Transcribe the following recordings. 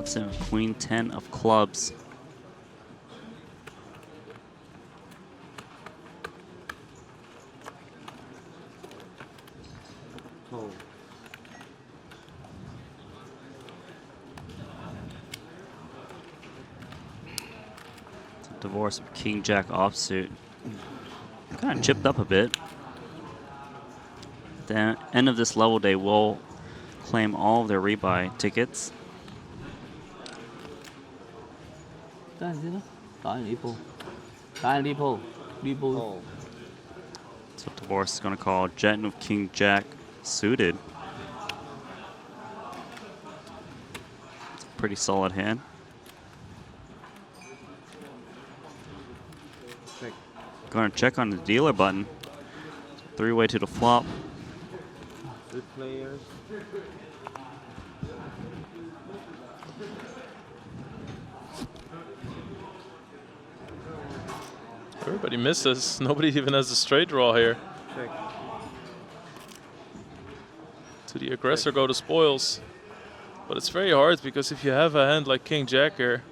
Opposite of queen 10 of clubs. Oh. Divorce of king jack offsuit. Kind of chipped up a bit. At the end of this level, they will claim all of their rebuy tickets. Oh. So Divorce is going to call jet of king jack suited. It's a pretty solid hand. Check. Going to check on the dealer button. Three-way to the flop. Good players. Everybody misses. Nobody even has a straight draw here. Check. To the aggressor go to spoils. But it's very hard because if you have a hand like king jack here,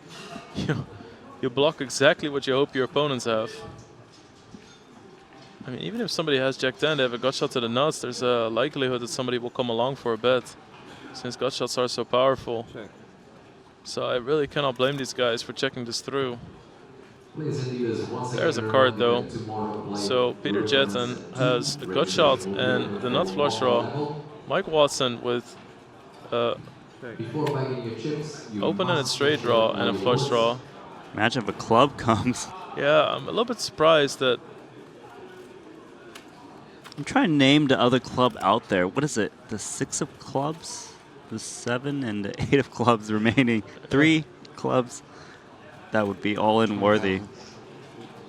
you block exactly what you hope your opponents have. I mean, even if somebody has jack 10, they have a gut shot to the nuts, there's a likelihood that somebody will come along for a bet, since gut shots are so powerful. Check. So I really cannot blame these guys for checking this through. There's a card though. So Peter Jetten has a gut shot and the nut flush draw. Mike Watson with open-ended straight draw and a flush draw. Imagine if a club comes. Yeah, I'm a little bit surprised that. I'm trying to name the other club out there. What is it? The 6 of clubs? The 7 and the 8 of clubs remaining. 3 clubs. That would be all-in worthy.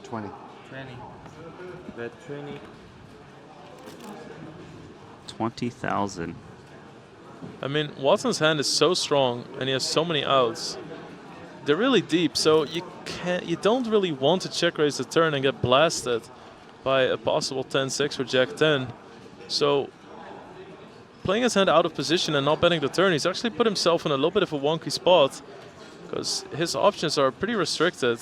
20. 20. Bet 20. 20,000. I mean, Watson's hand is so strong and he has so many outs. They're really deep, so you don't really want to check raise the turn and get blasted by a possible 10-6 or jack 10. So playing his hand out of position and not betting the turn, he's actually put himself in a little bit of a wonky spot because his options are pretty restricted.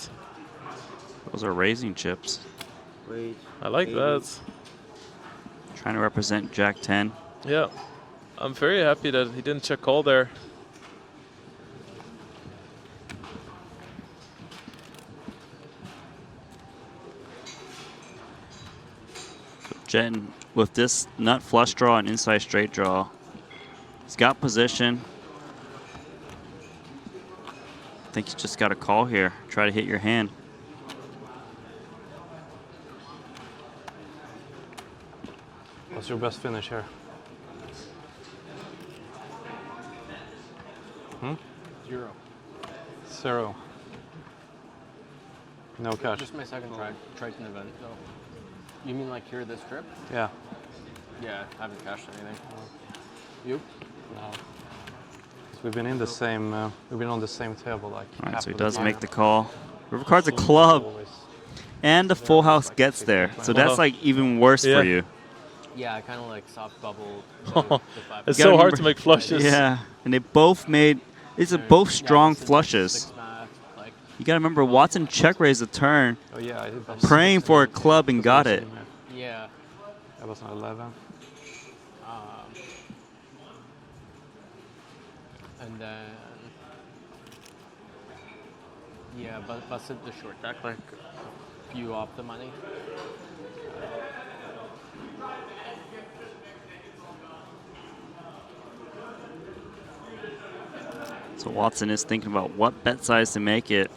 Those are raising chips. Wait. I like that. Trying to represent jack 10. Yeah. I'm very happy that he didn't check call there. Jetten with this nut flush draw and inside straight draw. He's got position. I think you just got a call here. Try to hit your hand. What's your best finish here? Hmm? 0. 0. No cash. Just my second Triton event, though. You mean like here this trip? Yeah. Yeah, I haven't cashed anything. You? No. So we've been in the same. We've been on the same table, like. All right, half so he of the does time. make the call. River card's a club, Always. and the full house gets there. So that's like even worse for you. Yeah, I kind of like soft bubble. It's You gotta so hard remember- to make flushes. Yeah, and they both made. These are both strong flushes. Like, You gotta remember, Watson check raised the turn, Oh yeah, I did that. praying for a club and got it. yeah. That was an 11. And then, yeah, but busted the short deck like a few off the money. So Watson is thinking about what bet size to make it.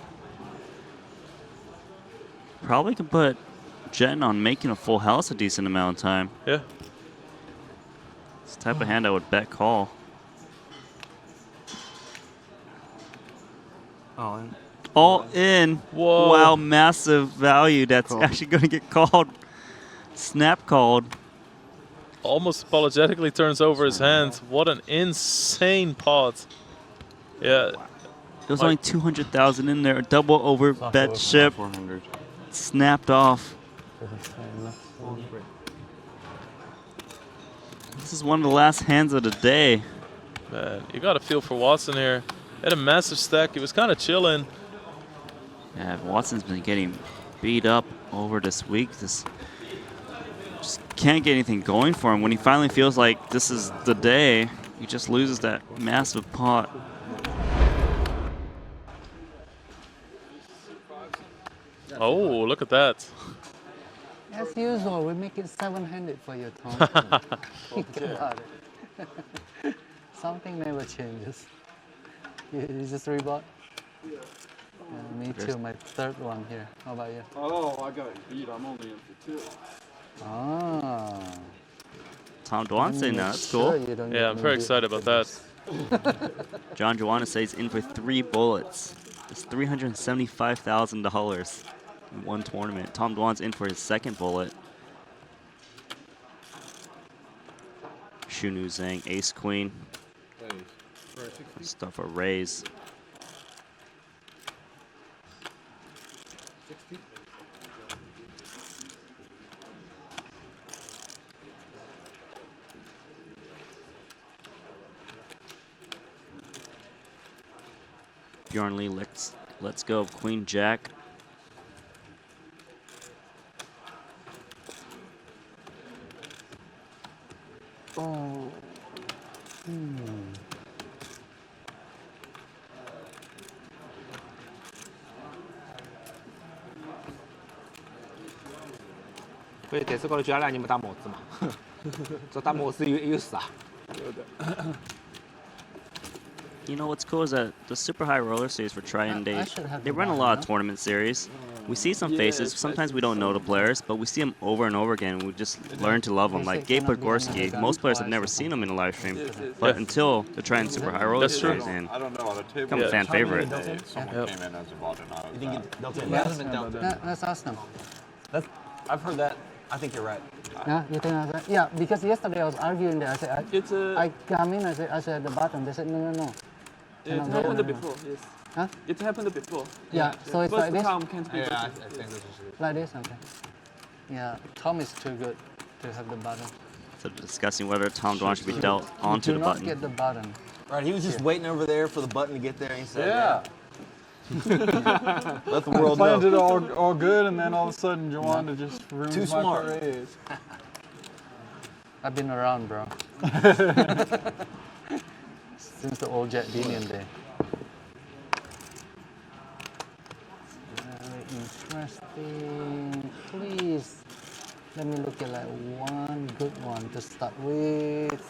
Probably can put Jetten on making a full house a decent amount of time. Yeah. It's the type of hand I would bet call. All in. All in. Whoa. Wow, massive value. That's Call. actually going to get called. Snap called. Almost apologetically turns over his hand. What an insane pot. Yeah. There was only 200,000 in there. A double over bet ship. 400. Snapped off. This is one of the last hands of the day. Man, you got to feel for Watson here. Had a massive stack. He was kind of chilling. Yeah, Watson's been getting beat up over this week. Just can't get anything going for him. When he finally feels like this is the day, he just loses that massive pot. Oh, look at that. As usual, we make it 7-handed for you, Tom. Think about it. Something never changes. You just rebought? Yeah, me too, my third one here. How about you? Oh, I got beat. I'm only in for 2. Ah. Tom Dwan saying that. That's cool. Yeah, I'm very excited about that. John Joanna says in for 3 bullets. It's $375,000 in one tournament. Tom Dwan's in for his second bullet. Shunu Zhang, ace queen. Stuff a raise. Bjorn Lee, let's go. Queen Jack. Oh. Vậy thì sẽ có trả lại nhưng mà ta một mà. So ta một sự yếu xả. You know what's cool is that the super high roller series for Triton, they run a lot of tournament series. We see some faces. Sometimes we don't know the players, but we see them over and over again. We just learn to love them. Like Gabe Podgorski, most players have never seen him in a live stream, but until they're trying super high roller series, and I don't know. The table become a fan favorite. Someone came in as a bot and I was Let's ask them. I've heard that. I think you're right. Yeah, you think I said? Yeah, because yesterday I was arguing there. I said, I come in, I said at the bottom. They said, no. It happened before, yes. Huh? It happened before. Yeah, so it's First like this? time can't be Yeah, I better. think this is it. Like this, okay. Yeah, Tom is too good to have the button. So discussing whether Tom Dwan should be dealt onto Do the not button. get the button. Right, he was just waiting over there for the button to get there and he said, Yeah. let the world Planned know. it all good, and then all of a sudden, Joanna just ruined Too my smart. parade. I've been around, bro. Since the old Jack Dinian day. Very interesting. Please, let me look at like one good one to start with.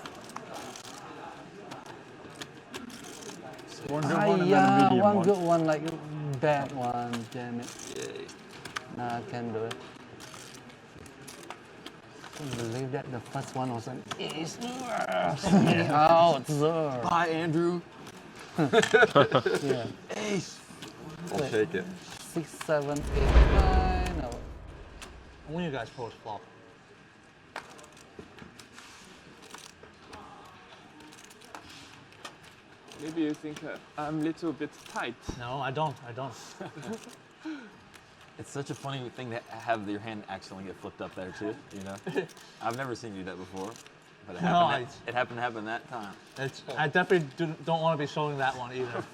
One good one and then a Yeah, medium one one. good one, like bad one. Damn it. Nah, I can't do it. Can't believe that the first one was an ace. Out, sir. Bye, Andrew. Yeah. Ace. I'll take it. 6, 7, 8, 9. No. When you guys post flop? Maybe you think I'm a little bit tight. No, I don't. It's such a funny thing to have your hand accidentally get flipped up there too, you know? I've never seen you do that before, but it happened to happen that time. I definitely don't want to be showing that one either.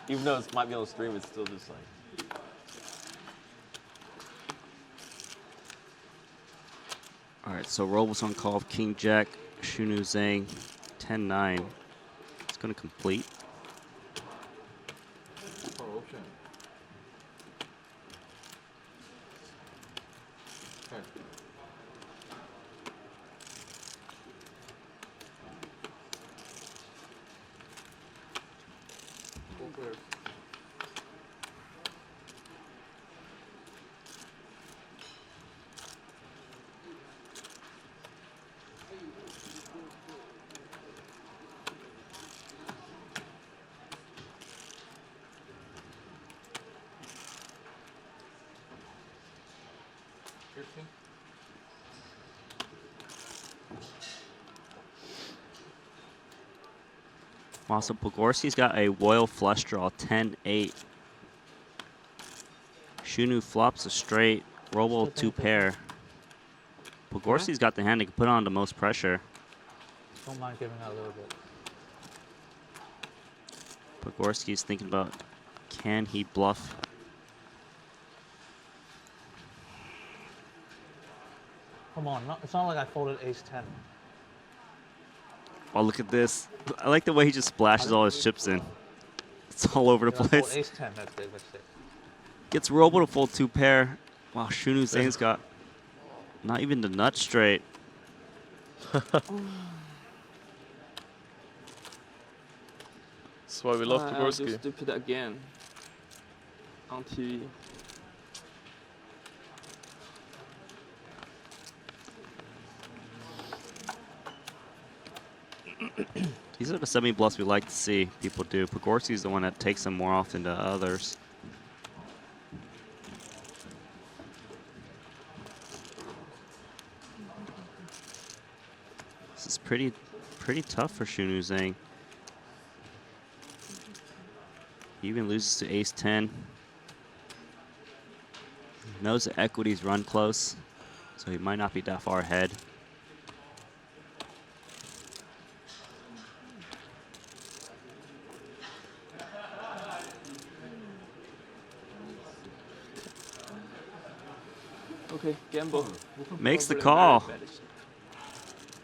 Even though it might be on stream, it's still just like... All right, so Robles on call of King Jack, Shunu Zhang, 10-9. It's going to complete. Wow, so Podgorski's got a royal flush draw, 10-8. Shunu flops a straight, Robo 2 pair. Podgorski's got the hand that can put on the most pressure. Don't mind giving out a little bit. Pogorski's thinking about, can he bluff? Come on, it's not like I folded ace-10. Oh, look at this. I like the way he just splashes all his chips in. It's all over the place. Ace-10, that's it. Gets Robo to fold 2 pair. Wow, Shunu Zhang's got not even the nut straight. That's why we love I'll do Pogorski. stupid again on TV. These are the semi-bluffs we like to see people do. Pogorski's the one that takes them more often than others. This is pretty tough for Shunu Zhang. He even loses to ace-10. Knows the equities run close, so he might not be that far ahead. Okay, gamble. Makes the Probably call. very bad.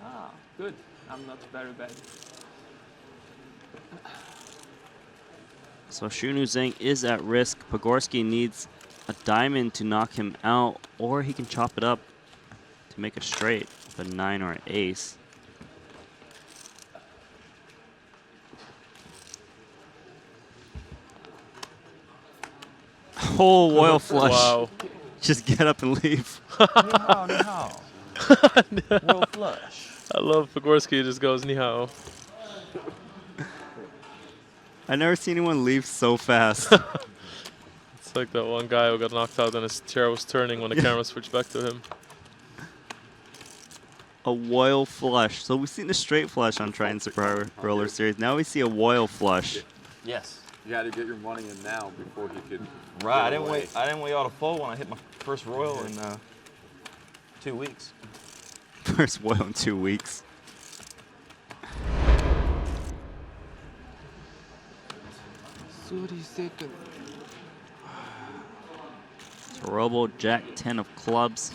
Ah, good. I'm not very bad. So Shunu Zhang is at risk. Pogorski needs a diamond to knock him out, or he can chop it up to make it straight with a 9 or an ace. Oh, royal flush. Wow. Just get up and leave. Ni hao. Royal flush. I love Pogorski. He just goes ni hao. I never seen anyone leave so fast. It's like that one guy who got knocked out and his chair was turning when the camera switched back to him. A royal flush. So we've seen the straight flush on Triton Super High Roller Series. Now we see a royal flush. Yes. You got to get your money in now before he could. Right. get away. I didn't wait y'all to fold when I hit my first royal in 2 weeks. First royal in 2 weeks. So Robo Jack 10 of clubs.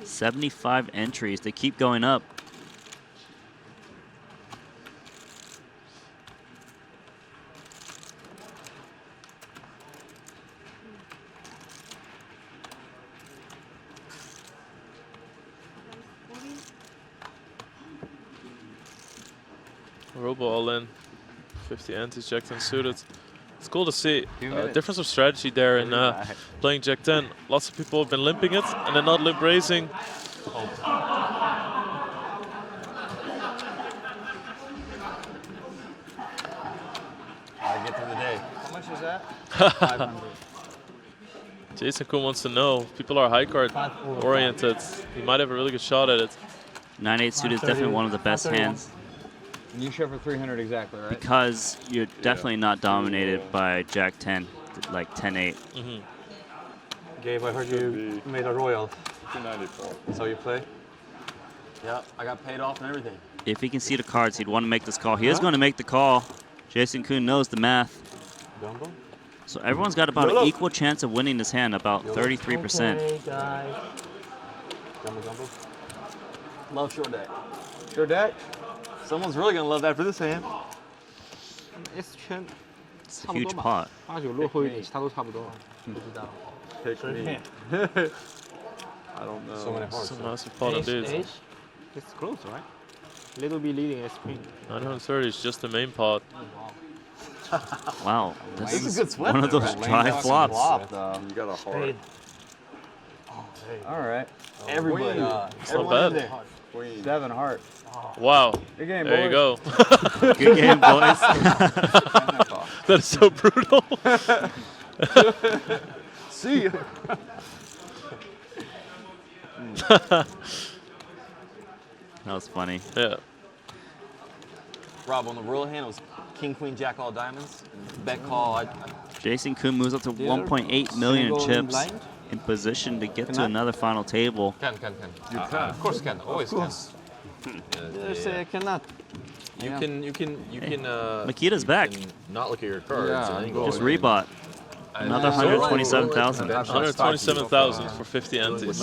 75 entries. They keep going up. Robo all in. 50 antis, Jack 10 suited. It's cool to see difference of strategy there in playing Jack 10. Lots of people have been limping it and then not limp raising. I get through the day. How much is that? 500. Jason Kuhn wants to know if people are high card oriented. He might have a really good shot at it. 9-8 suited is definitely one of the best hands You show for 300 exactly, right? because you're definitely not dominated by Jack 10, like 10-8. Gabe, I heard you made a royal. 294. So you play? Yep. I got paid off and everything. If he can see the cards, he'd want to make this call. He is going to make the call. Jason Kuhn knows the math. Gumbo? So everyone's got about an equal chance of winning this hand, about 33%. Okay, guys. Gumbo, gumbo? Love short deck. Sure deck? Someone's really gonna love that for this hand. S10 It's a huge pot. 8-9落后一点，其他都差不多。不知道。 Pick me. I don't know. So many hearts. It's a massive pot of dudes. It's close, right? Little bit leading S queen. 930 is just the main pot. Wow, this This is is a good sweat one of though, those right? dry flops. You got a heart. All right. Everybody. It's not bad. Queen. 7 heart. Wow. Good game, There you go. Good game, boys. That is so brutal. See you. That was funny. Yeah. Rob, on the royal hand, it was king, queen, jack, all diamonds. Bet call. Jason Kuhn moves up to 1.8 million in chips, in position to get to another final table. Can. You can. Of course can. Always can. Say I cannot. You can Makita's back. not look at your cards and then go. Just rebought. Another 127,000. 127,000 for 50 antis.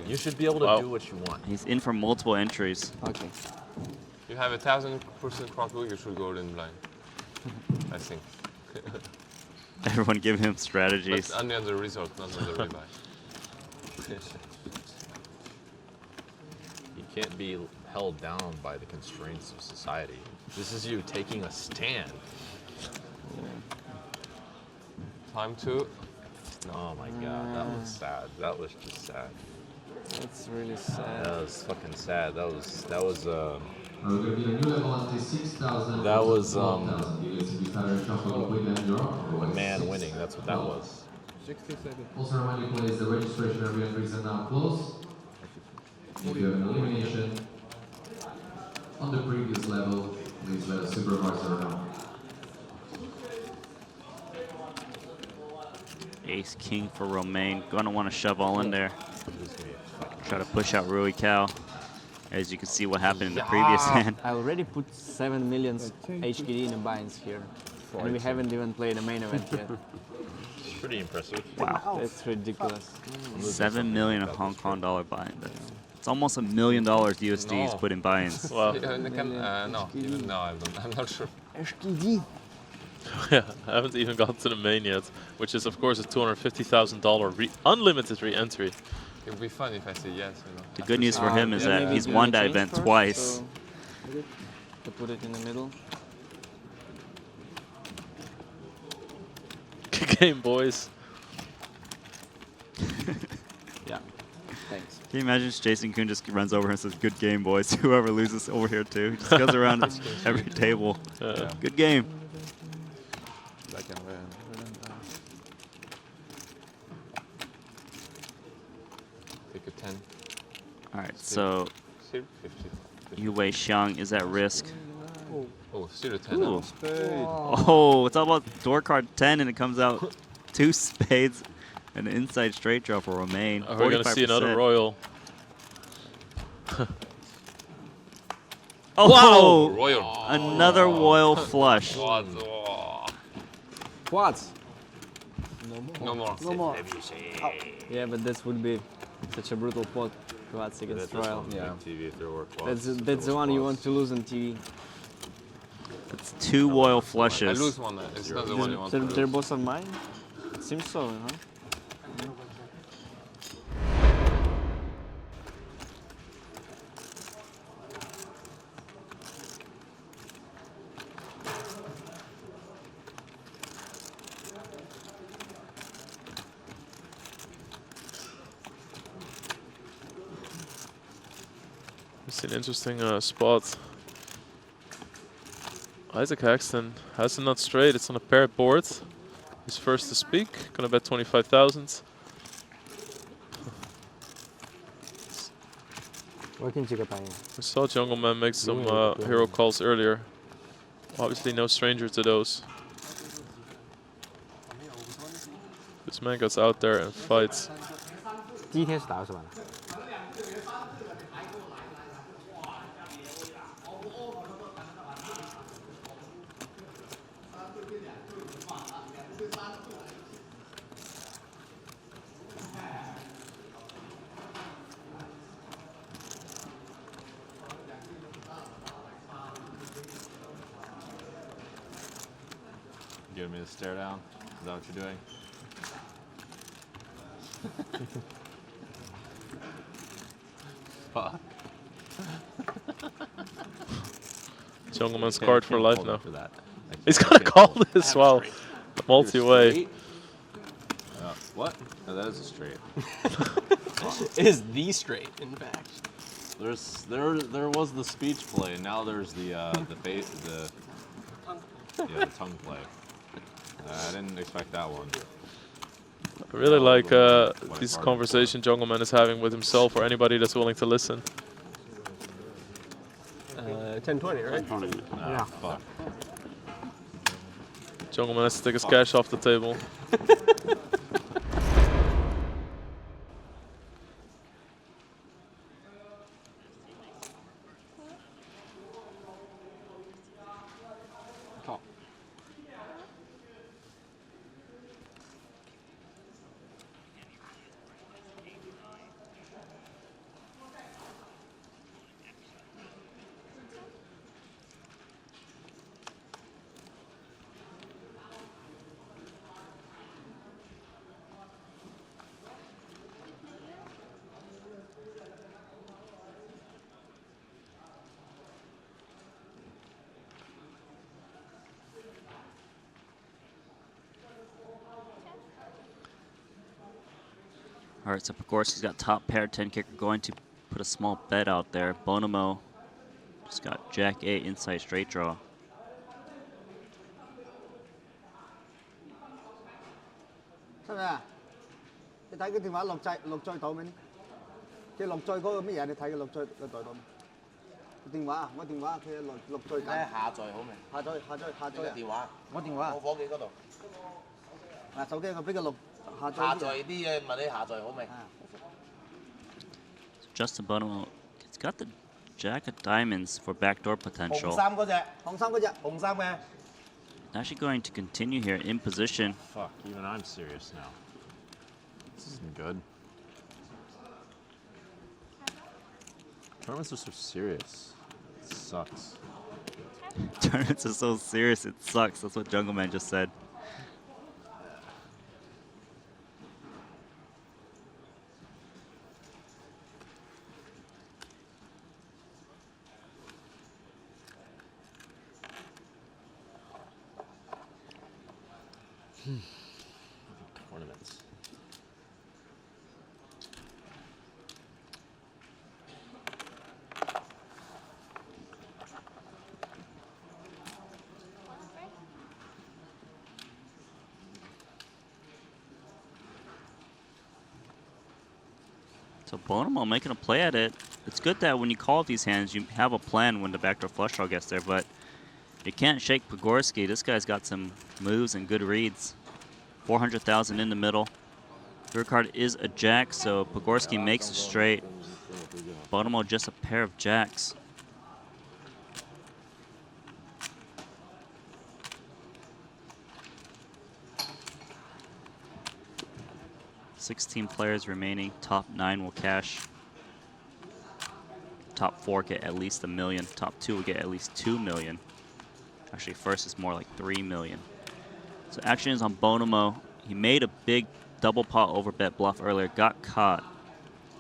You should be able to do what you want. He's in for multiple entries. Okay. You have 1,000% crockle, you should go in blind. I think. Everyone give him strategies. But only on the result, not on the rebuy. You can't be held down by the constraints of society. This is you taking a stand. Time to. Oh my god, that was sad. That was just sad. It's really sad. That was fucking sad. That was a man winning. That's what that was. 60 seconds. Also remind you players the registration and re-entries are now closed. If you have an elimination on the previous level, please let a supervisor know. Ace King for Romain. Gonna want to shove all in there. Try to push out Rui Cao. As you can see what happened in the previous hand. I already put 7 million HKD in the binds here. And we haven't even played a main event yet. Pretty impressive. Wow. That's ridiculous. 7 million of Hong Kong dollar buy-in. It's almost $1 million USD he's put in buy-ins. Wow. No, even now I'm not sure. HKD. Yeah, I haven't even gotten to the main yet, which is of course a $250,000 unlimited re-entry. It would be fun if I say yes. You know. The good news for him is that he's maybe won do that the event change first, twice. so to put it in the middle. Good game, boys. Yeah. Thanks. Can you imagine if Jason Kuhn just runs over and says, "Good game, boys." Whoever loses over here too. He just goes around every table. Good game. Take a 10. All right, so 50. Yu Wei Xiang is at risk. Oh, still a 10. Ooh. Oh, it's all about door card 10, and it comes out 2 spades and an inside straight draw for Romain. We're going to see another royal. Oh, wow! Royal. Another royal flush. Quads. No more. No more. Yeah, but this would be such a brutal pot. Quads against Royal. Yeah. TV if there were quads. That's the one you want to lose on TV. That's 2 royal I flushes. lose one. It's not the one you want to lose. They're both on mine? It seems so, huh? It's an interesting spot. Isaac Haxton has it not straight. It's on a paired board. He's first to speak. Gonna bet 25,000. We saw Jungle Man make some hero calls earlier. Obviously no stranger to those. This man gets out there and fights. 第一天是打到什么呢？ Giving me the stare down? Is that what you're doing? Fuck. Jungleman's card for life now. For that. He's gonna call this while multi-way. What? No, that is a straight. It is the straight, in fact. There was the speech play, and now there's the tongue play. I didn't expect that one. I really like this conversation Jungleman is having with himself or anybody that's willing to listen. 10-20, right? 10-20. Yeah. Fuck. Jungleman has to take his cash off the table. All right, so Pogorski's got top pair 10 kicker going to put a small bet out there. Bonomo just got Jack 8 inside straight draw. Justin Bonomo, it's got the Jack of Diamonds for backdoor potential. Actually going to continue here in position. Fuck, even I'm serious now. This isn't good. Tournaments are so serious. It sucks. Tournaments are so serious, it sucks. That's what Jungle Man just said. Tournaments. So Bonomo making a play at it. It's good that when you call these hands, you have a plan when the backdoor flush draw gets there, but you can't shake Pogorski. This guy's got some moves and good reads. 400,000 in the middle. Third card is a jack, so Pogorski makes a straight. Bonomo just a pair of jacks. $16 players remaining. Top 9 will cash. Top 4 get at least $1 million. Top 2 will get at least $2 million. Actually, first is more like $3 million. So action is on Bonomo. He made a big double pot over bet bluff earlier, got caught.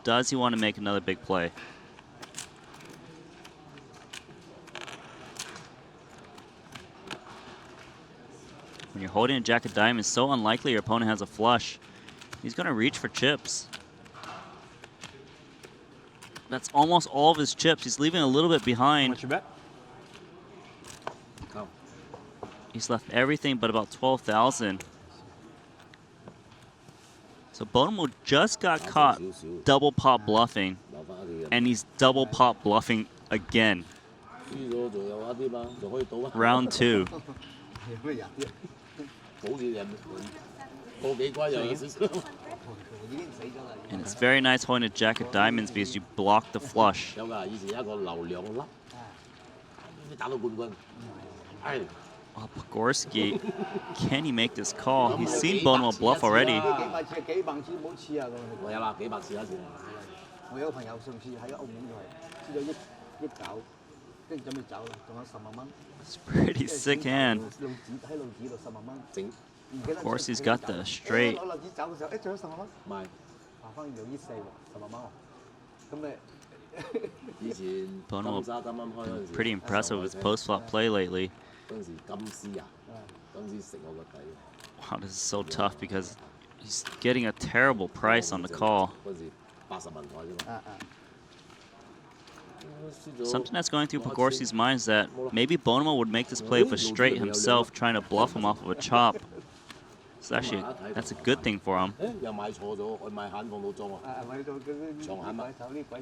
Does he want to make another big play? When you're holding a jack of diamonds, so unlikely your opponent has a flush. He's going to reach for chips. That's almost all of his chips. He's leaving a little bit behind. What's your bet? Oh. He's left everything but about 12,000. So Bonomo just got caught double pot bluffing, and he's double pot bluffing again. Round 2. And it's very nice holding a jack of diamonds because you block the flush. Oh, Pogorski, can he make this call? He's seen Bonomo bluff already. It's pretty sick hand. Of course, he's got the straight. Bonomo been pretty impressive with his post-flop play lately. Wow, this is so tough because he's getting a terrible price on the call. Something that's going through Pogorski's mind is that maybe Bonomo would make this play with a straight himself, trying to bluff him off of a chop. So actually, that's a good thing for him.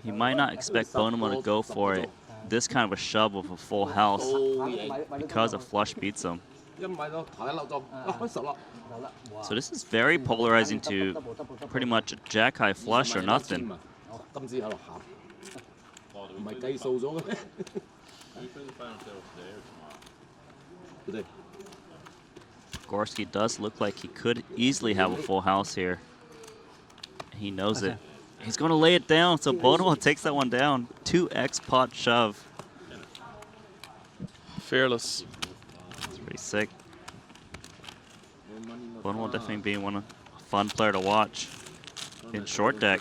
He might not expect Bonomo to go for it. This kind of a shove with a full house because a flush beats him. So this is very polarizing to pretty much a jack high flush or nothing. Pogorski does look like he could easily have a full house here. He knows it. He's going to lay it down, so Bonomo takes that one down. 2x pot shove. Fearless. It's pretty sick. Bonomo definitely being a fun player to watch in short deck.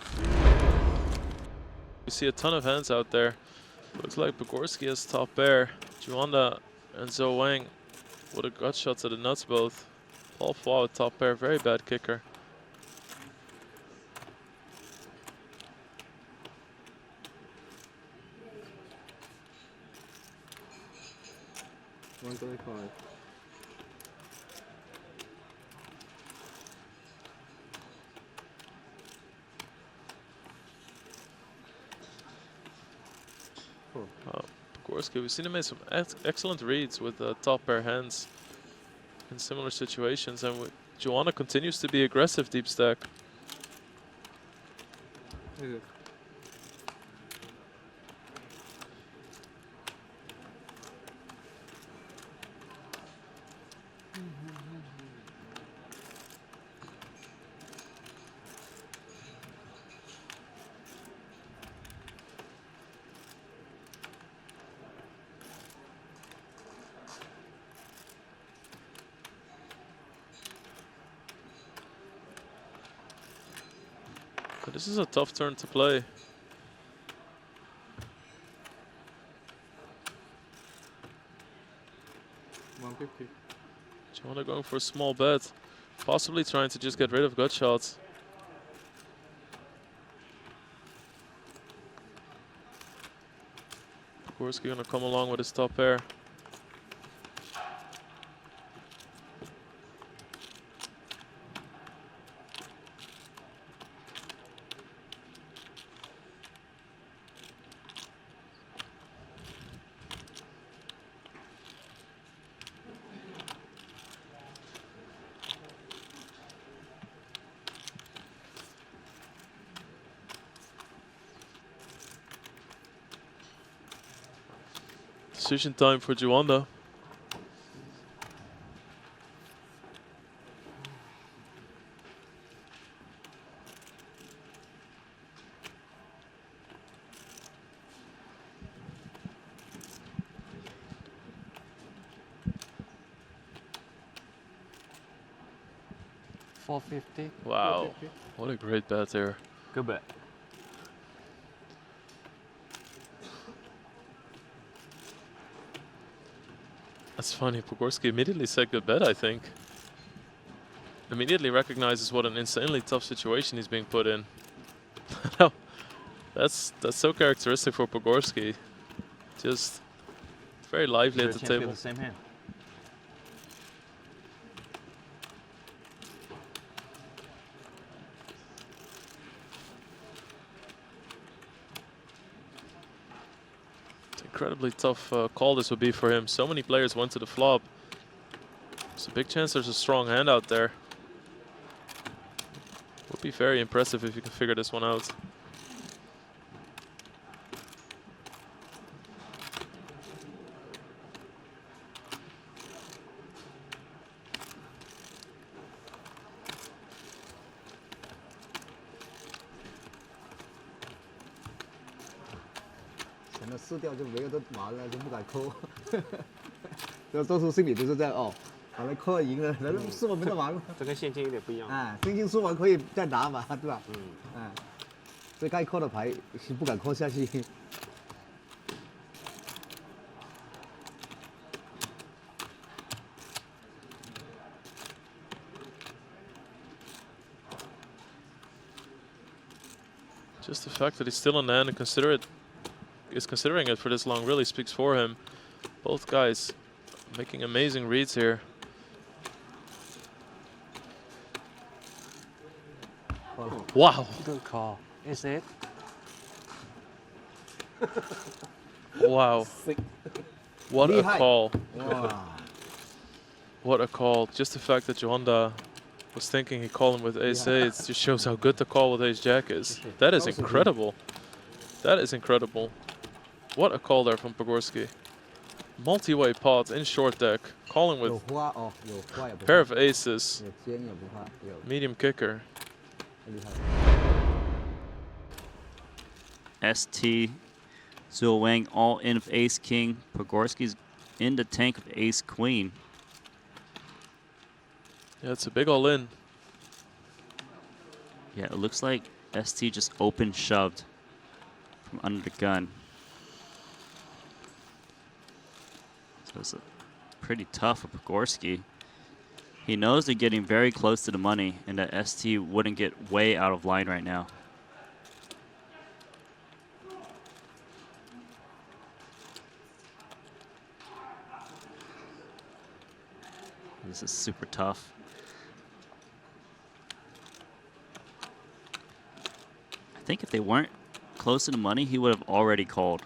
We see a ton of hands out there. Looks like Pogorski has top pair. Juanda and Zhou Wang with a gut shot to the nuts both. Paul Fua with top pair, very bad kicker. 25. Pogorski, we've seen him make some excellent reads with top pair hands in similar situations, and Joanna continues to be aggressive deep stack. But this is a tough turn to play. Joanna going for a small bet, possibly trying to just get rid of gut shots. Pogorski gonna come along with his top pair. Decision time for Joanna. $450. Wow, what a great bet there. Good bet. That's funny. Pogorski immediately said good bet, I think. Immediately recognizes what an insanely tough situation he's being put in. No, that's so characteristic for Pogorski. Just very lively at the table. The same hand. Incredibly tough call this would be for him. So many players went to the flop. It's a big chance there's a strong hand out there. Would be very impressive if you can figure this one out.那撕掉就没有得玩了，就不敢抠。这多数心里都是这样哦，好了，扣了赢了，那输了没得玩了。这跟现金有点不一样。哎，现金输完可以再拿嘛，对吧？嗯。哎，所以该扣的牌是不敢扣下去。Just the fact that he's still on the hand and considering it for this long really speaks for him. Both guys making amazing reads here. Wow. Good call. Is it? Wow. What a call. What a call. Just the fact that Johanna was thinking he called him with ace-8 just shows how good the call with ace-jack is. That is incredible. That is incredible. What a call there from Pogorski. Multi-way pot in short deck, calling with pair of aces, medium kicker. ST, Zhou Wang all in of ace-king. Pogorski's in the tank of ace-queen. Yeah, it's a big all-in. Yeah, it looks like ST just open shoved from under the gun. So it's pretty tough for Pogorski. He knows they're getting very close to the money and that ST wouldn't get way out of line right now. This is super tough. I think if they weren't close to the money, he would have already called.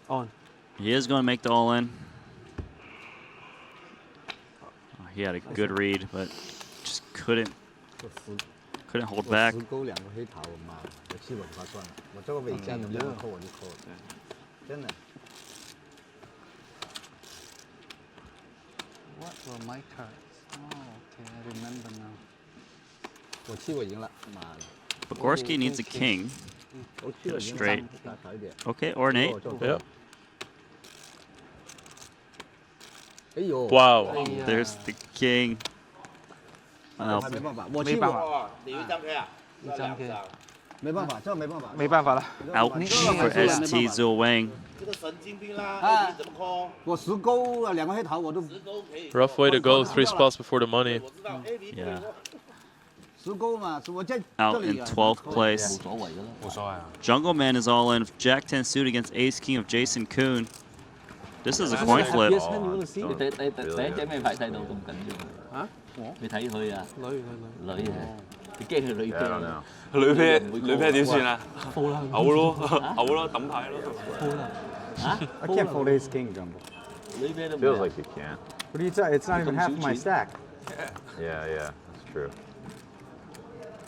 On. He is going to make the all-in. Oh, he had a good read, but just couldn't hold back. 10勾2個起頭嘛，我黐我就發算了，我這個尾站咁樣扣我就扣了，真的。 What were my cards? Oh, okay, I remember now. 我黐我贏啦，媽的。 Bogorski needs a king. 我黐 Get 我 a 贏 straight. 大頭一點。 Okay, or an 8. Yep. 哎呦。 Wow. There's the king. 還沒辦法，我沒辦法。一張 K。沒辦法，這沒辦法。沒辦法了。 Ouch for ST Zhou Wang. 我10勾2個黑頭我都。 Rough way to go, 3 spots before the money. Yeah. 10勾嘛，我在 Out in 12th place. 無所謂啊。 Jungle Man is all in. Jack 10 suit against Ace King of Jason Kuhn. This is a coin flip. 你第一隻咩牌睇到咁緊要？嚇？你睇佢啊？女啊！你驚佢女啤啊？女啤點算啊？嘔咯，嘔咯，抌牌咯。I can't fold ace king jumbo. Feels like you can't. What are you talking? It's not even half of my stack. Yeah, that's true.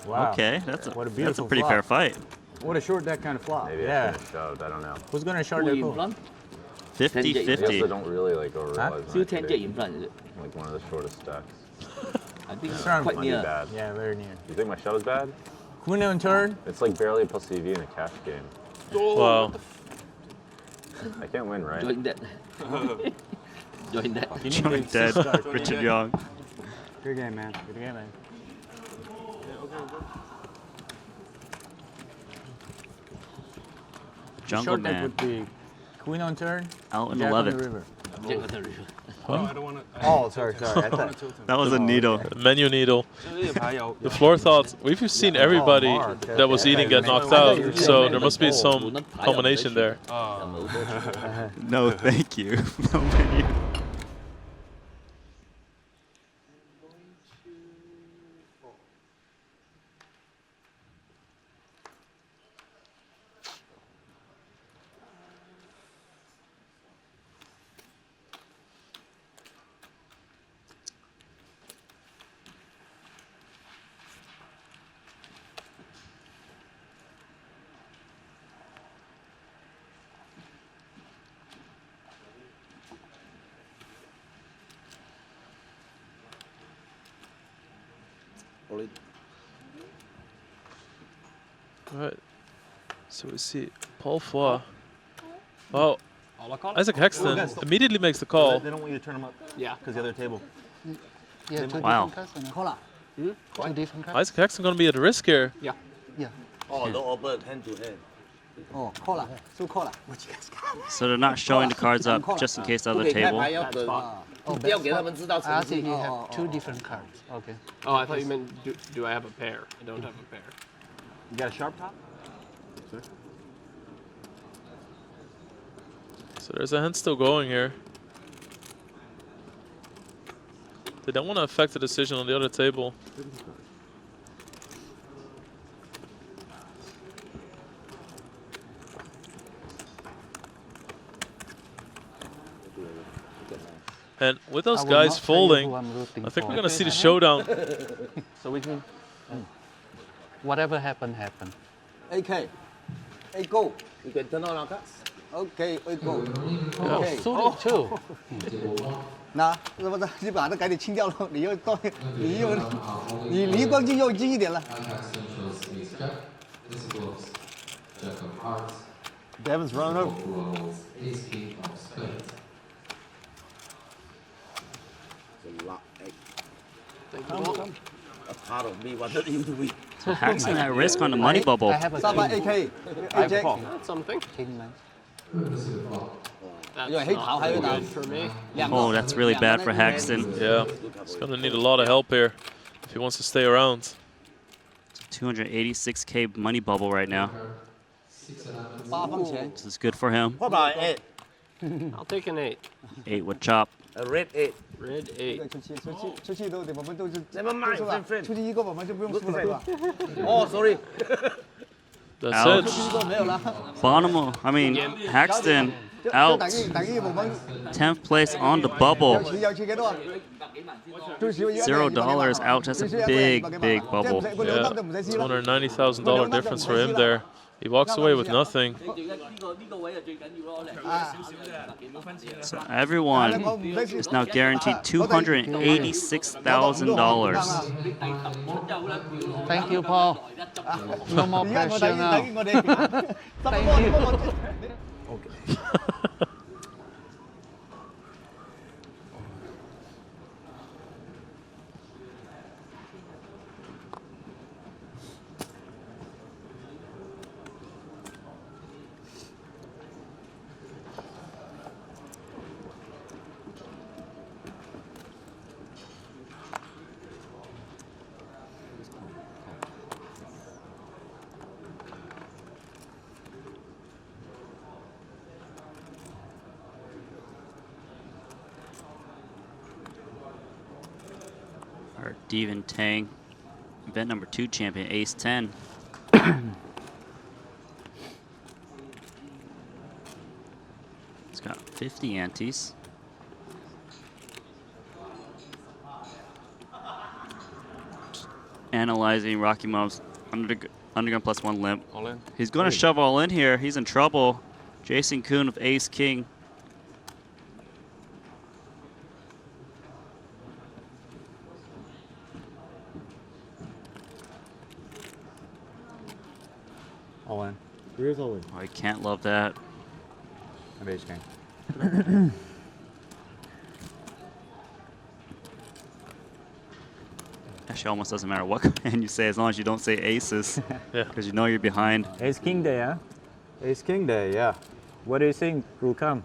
Wow. Okay, that's a beautiful pretty flop. fair fight. What a short deck kind of flop. Maybe I Yeah. should have shoved. I don't know. Who's gonna short their pool? 50-50. I don't really like overrealize. Still 10 jet in front, is it? Like one of the shortest stacks. I think it's Might quite Might be near. bad. Yeah, very near. You think my shove is bad? Kuno in turn. It's like barely a plus CV in a cash game. Wow. I can't win, right? Join that. Join that. You need Joint to dead. start. Richard Young. Good game, man. Good game, man. Jungle Short deck Man would be Queen on turn. out in Jack on the 11th. river. Jack on the river. Oh, sorry. I thought. That was a needle. Menu needle. The floor thought, we've seen everybody that was eating get knocked out, so there must be some combination there. No, thank you. No menu. Alright. So we see Paul Foy. Oh, Isaac Hexton immediately makes the call. They don't want you to turn them up. Yeah. Because the other table. Yeah, two Wow. different cards. Call up. Two different cards. Isaac Hexton gonna be at risk here. Yeah. Oh, don't open hand to hand. Oh, call 啦，收 call 啦。 So they're not showing the cards up just in case the other table. Oh, I asked if you have two different cards. Okay. Oh, I thought you meant do I have a pair? I don't have a pair. You got a sharp top? So there's a hand still going here. They don't want to affect the decision on the other table. And with those I will guys not tell you folding, who I'm rooting I think for. we're going to see the showdown. So we can. Whatever happened, happened. AK, A go. You can turn on our cards. OK, A go. Yeah. OK， Suited too. 那是不是你把它赶紧清掉了？你又到你离光镜又近一点了。 Devin's running over. Thank you. A part of me wanted him to win. So Haxton at risk on the money bubble. I have a 三把 king. AK， I have a Jack call. That's something. King man. That's 因为黑桃还有 not 拿 good for me. 两个 Oh, that's really bad for Haxton. Yeah, he's going to need a lot of help here if he wants to stay around. 286K money bubble right now. 八方钱。 This is good for him. What about it? I'll take an 8. 8 with chop. A red 8. Red 8. 出去都我们都是 Never mind, 是吧 friend. 出去一个我们就不用输了是吧？ Oh, sorry. That's Ouch. it. 没有了。 Bonham, I mean, Haxton out. 等於我們 10th place on the bubble. 有錢幾多啊？ $0 out. That's a big bubble. Yeah, $290,000 difference for him there. He walks away with nothing. So everyone is now guaranteed $286,000. Thank you, Paul. No more pressure now. Thank you. Our Devon Tang, event number 2 champion, Ace 10. It's got 50 antes. Analyzing Rocky Mom's undergun +1 limp. All in. He's going to shove all in here. He's in trouble. Jason Kuhn with Ace King. All in. There is all in. Oh, I can't love that. I'm ace king. Actually, almost doesn't matter what command you say as long as you don't say aces. Yeah. Because you know you're behind. Ace king day, huh? Ace King Day, yeah. What do you think will come?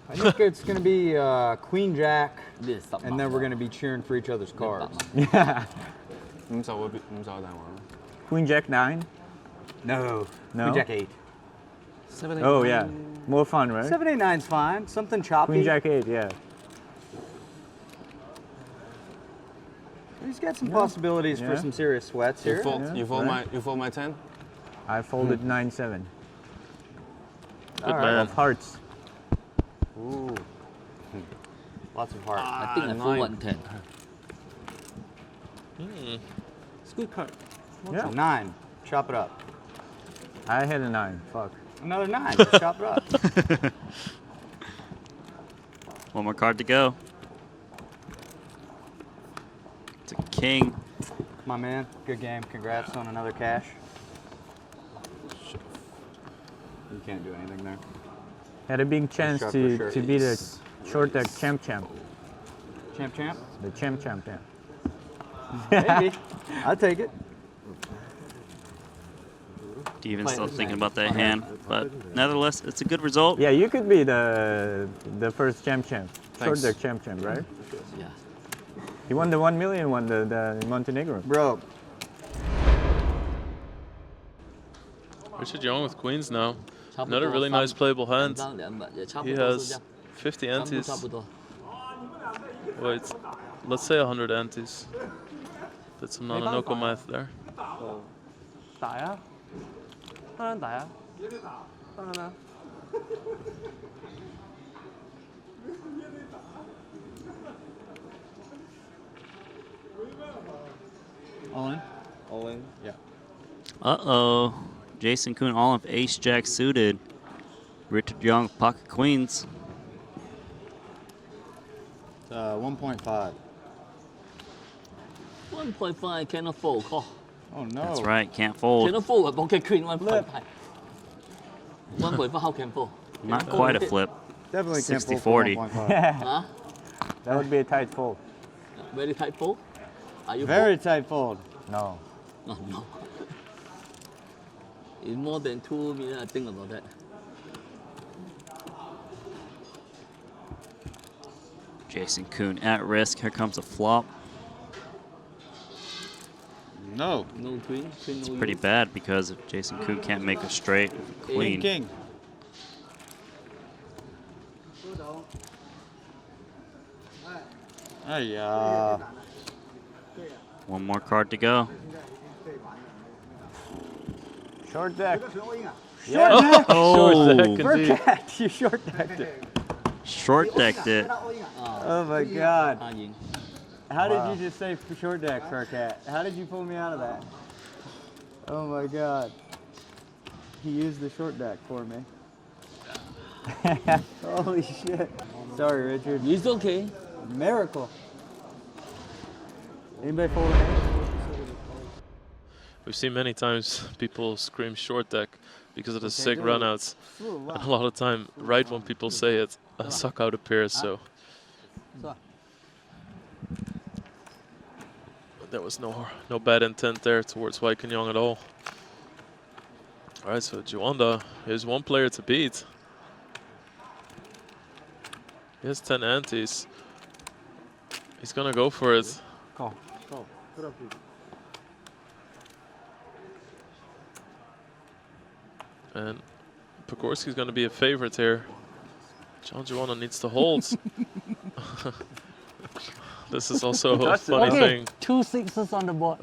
I think it's going to be Queen Jack, and then we're going to be cheering for each other's cards. Yeah. Queen Jack 9? No. No? Queen Jack 8. 7, 8, Oh, yeah. More fun, right? 7, 8, 9's fine. Something choppy. Queen Jack 8, yeah. He's got some possibilities for Yeah. some serious sweats You here. fold, Yeah, you fold right. my, you fold my 10. I folded 9-7. Good right. man. Of hearts. Ooh. Lots of heart. I think I fold 110. It's a good card. Yeah. 9. Chop it up. I had a 9. Fuck. Another 9. Let's chop it up. One more card to go. It's a king. My man, good game. Congrats on another cash. You can't do anything there. Had a big chance Sharp to, for sure. to be the short deck champ. Champ. The champ, yeah. Maybe. I'll take it. Steven's still thinking about that hand, but nevertheless, it's a good result. Yeah, you could be the first champ. Short Thanks. deck champ, right? Yeah. He won the 1 million one, the Montenegro. Bro, Richard Young with queens now. Another really nice playable hand. He has 50 antes. Wait, let's say 100 antes. Did some Nanonoko math there. 打呀，当然打呀，当然啦。 all in? All in? Yeah. Uh-oh. Jason Kuhn all of ace jack suited. Richard Young pocket queens. 1.5. 1.5 cannot fold. Call. Oh no. That's right, can't fold. Cannot fold a pocket queen 1.5. 1.5 how can fold? Not quite a flip. Definitely can't fold for 60-40. 1.5. Huh? That would be a tight fold. Very tight fold? Are you Very tight fold. No. fold? No, no. It's more than 2 minutes I think about that. Jason Kuhn at risk. Here comes a flop. No. No queen, queen It's no pretty use. bad because if Jason Kuhn can't make a straight with a queen. King. One more card to go. Short deck. Yeah. Short deck indeed. You short decked it. Short decked it. Oh my god. How did you just say short deck for a cat? How did you pull me out of that? Oh my god. He used the short deck for me. Holy shit. Sorry, Richard. It's okay. Miracle. Anybody fold a hand? We've seen many times people scream short deck because of the sick runouts. And a lot of time, right when people say it, a suck out appears, so. But there was no bad intent there towards Wai Kenyong at all. Alright, so Juanda, here's one player to beat. He has 10 antes. He's gonna go for it. Call. And Pogorski's going to be a favorite here. John Juana needs to hold. This is also a funny thing. 2 sixes on the board.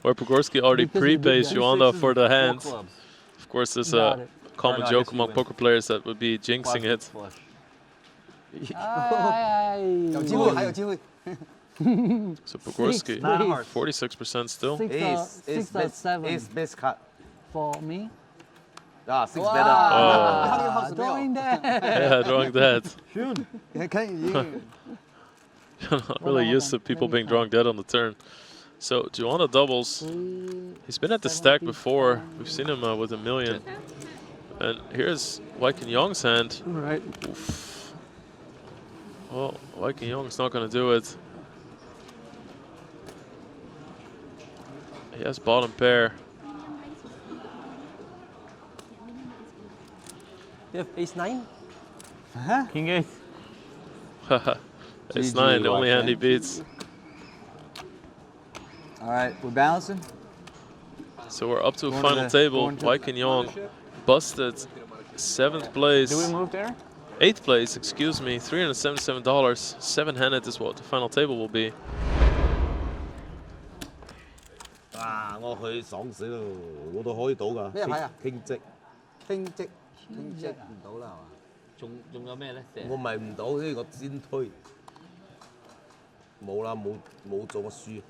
Where Pogorski already prepays Juana for the hand. Of course, there's a common joke among poker players that would be jinxing it. So Pogorski, 46% still. 6 or 7. Ace best card. For me. Ah, 6 Wow. better. Oh. Drawing that. Yeah, drawing that. Can Not really used to people being drawn dead on the turn. So Juana doubles. He's been at the stack before. We've seen him with $1 million. And here's Wai Kenyong's hand. All right. Oof. Well, Wai Kenyong's not going to do it. He has bottom pair. You have ace 9? King 8. It's 9, the only hand he beats. All right, we're balancing. So we're up to a final table. Wai Kenyong busted 7th place. Do we move there? 8th place, excuse me, $377. 7-handed is what the final table will be. 啊！我去爽死咯，我都可以賭㗎。咩牌啊？傾積。傾積唔到啦，係嘛？仲有咩咧？我咪唔賭，呢個先推。冇啦，冇做我輸。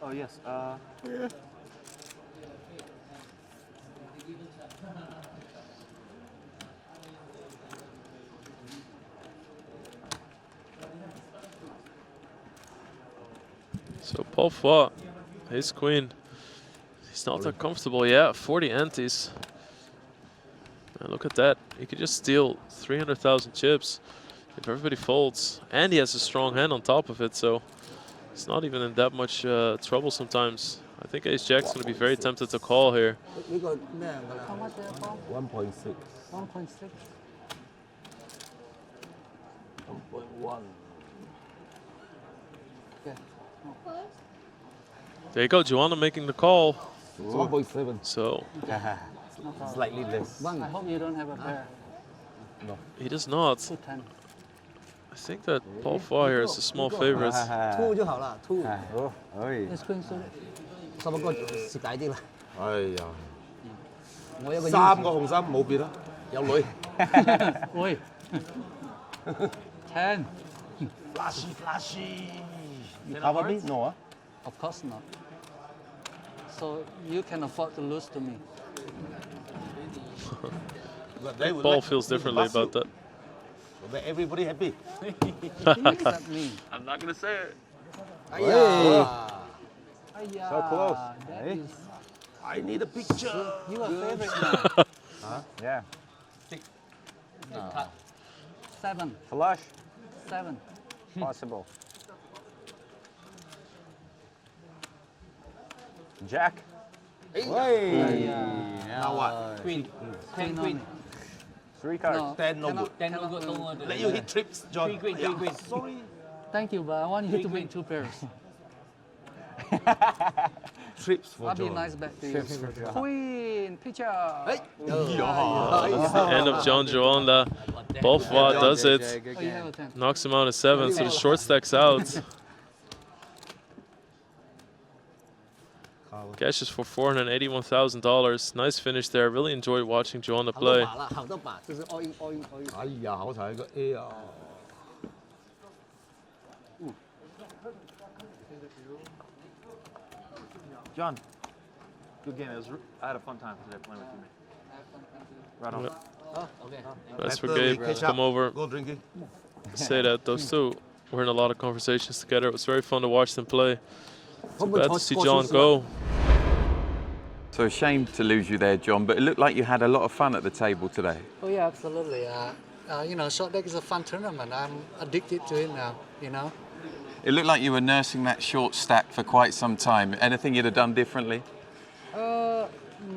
Oh, yes. So Paul Foy, his queen, he's not that comfortable. Yeah, 40 antes. And look at that. He could just steal 300,000 chips if everybody folds. And he has a strong hand on top of it, so he's not even in that much trouble sometimes. I think Ace Jack's going to be very tempted to call here. How much there for? 1.6. 1.6. 1.1. Okay. There you go, Juana making the call. 1.7. So Slightly less. I hope you don't have a pair. No. he does not. 210. I think that Paul Foy here is a small favorite. 2就好啦，2。This queen suited. 十個蝕底啲啦。哎呀，我有個3個紅心冇變啦，有女。Oi. 10. Flashy. You cover me? No. Of course not. So you can afford to lose to me. Paul feels differently about that. Make everybody happy. Except me. I'm not gonna say it. So close. That is, I need a picture. you are favorite now. Yeah. 7. Flush. 7. Possible. Jack. Now what? Queen. Queen Queen. 3 cards. No, 10 no cannot- good. Then no cannot good, do no it. good. Let you hit trips, John. Queen, queen, Yeah, queen. Sorry. Thank you, but I want you to Queen, win 2 pairs. Trips for I'll be John. nice back to you. Trips for John. Queen, picture. That's the end of John Joon. Beauvoir does it. Knocks him out at 7, so the short stack's out. Cashes for $481,000. Nice finish there. Really enjoyed watching Joanna play. 好多把，就是 all in all in all in。哎呀，好彩個 A 啊！ John, good game. I had a fun time today playing with you. Right on. Oh, okay. That's for Gabe. Come over. Go drinking. Say that those two were in a lot of conversations together. It was very fun to watch them play. Too bad to see John go. So a shame to lose you there, John, but it looked like you had a lot of fun at the table today. Oh yeah, absolutely. You know, short deck is a fun tournament. I'm addicted to it now. You know. It looked like you were nursing that short stack for quite some time. Anything you'd have done differently?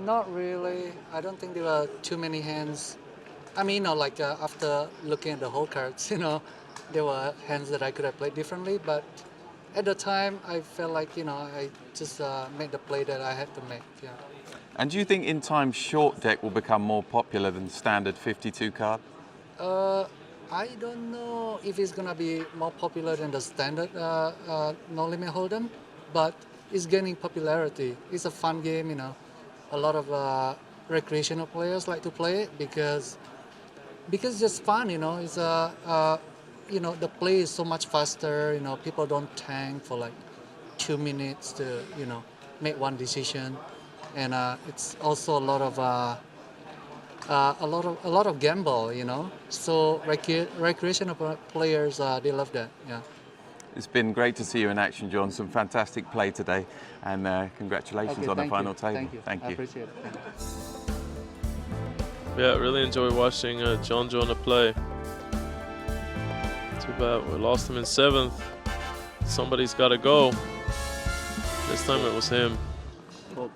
Not really. I don't think there were too many hands. I mean, you know, like after looking at the whole cards, you know, there were hands that I could have played differently. But at the time, I felt like, you know, I just made the play that I had to make. Yeah. And do you think in time short deck will become more popular than standard 52 card? I don't know if it's gonna be more popular than the standard no limit hold'em, but it's gaining popularity. It's a fun game, you know. A lot of recreational players like to play it because it's just fun, you know. It's you know, the play is so much faster. You know, people don't tank for like 2 minutes to, you know, make one decision, and it's also a lot of gamble, you know. So recreational players, they love that. Yeah. It's been great to see you in action, John. Some fantastic play today, and congratulations on the final table. Thank you. Thank you. I appreciate it. Thank you. Yeah, really enjoyed watching John Joanna play. Too bad we lost him in 7th. Somebody's got to go. This time it was him. I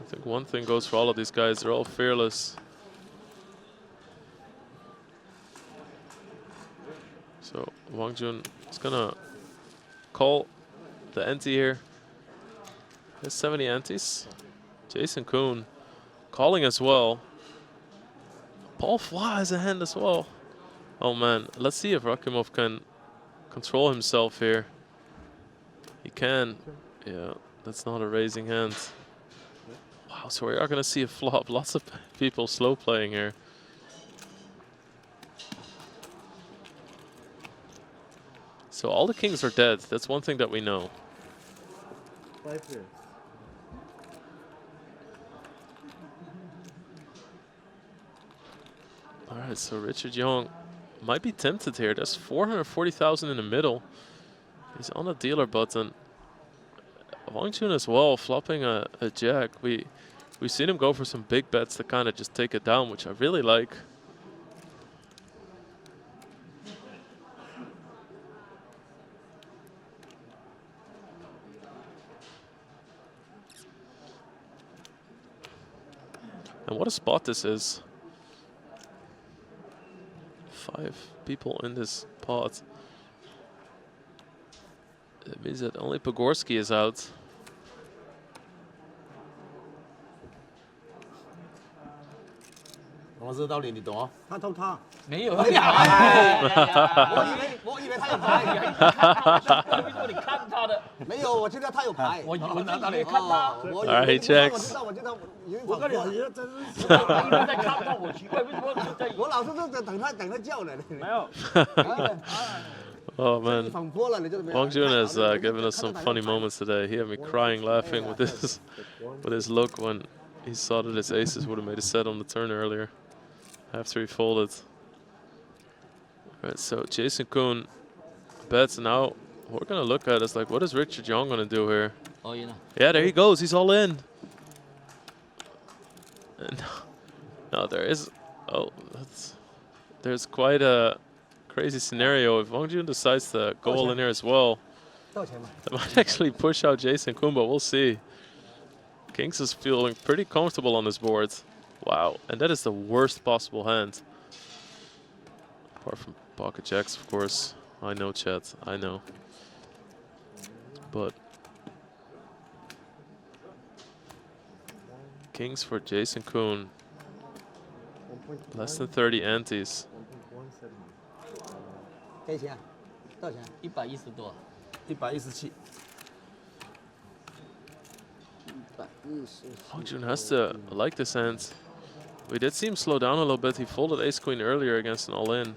think one thing goes for all of these guys. They're all fearless. So Wang Jun is gonna call the ante here. There's 70 antes. Jason Kuhn calling as well. Beauvoir has a hand as well. Oh man, let's see if Rakimov can control himself here. He can. Yeah, that's not a raising hand. Wow, so we are gonna see a flop. Lots of people slow playing here. So all the kings are dead. That's one thing that we know. All right, so Richard Young might be tempted here. There's 440,000 in the middle. He's on the dealer button. Wang Jun as well, flopping a jack. We've seen him go for some big bets to kind of just take it down, which I really like. And what a spot this is. 5 people in this pot. That means that only Pogorski is out.我知道你，你懂哦。他偷他。没有，我以为他有牌，你看他的。没有，我知道他有牌。我哪里看他？我 All right, he checks. 我知道，我跟你讲，真是。你们在看他，我奇怪，为什么你在？我老是都等他叫呢。没有。Oh man, Wang Jun has given us some funny moments today. He had me crying, laughing with his look when he saw that his aces would have made a set on the turn earlier after he folded. All right, so Jason Kuhn bets now. We're gonna look at is like, what is Richard Young gonna do here? Oh, you know. Yeah, there he goes. He's all in. And no, there is. Oh, there's quite a crazy scenario. If Wang Jun decides to go all in here as well, that might actually push out Jason Kuhn, but we'll see. Kings is feeling pretty comfortable on this board. Wow, and that is the worst possible hand. Apart from pocket jacks, of course. I know, chat. I know. But kings for Jason Kuhn. Less than 30 antes. 给钱，多少钱？110多。117。Hong Jun has to like this hand. We did see him slow down a little bit. He folded ace queen earlier against an all-in.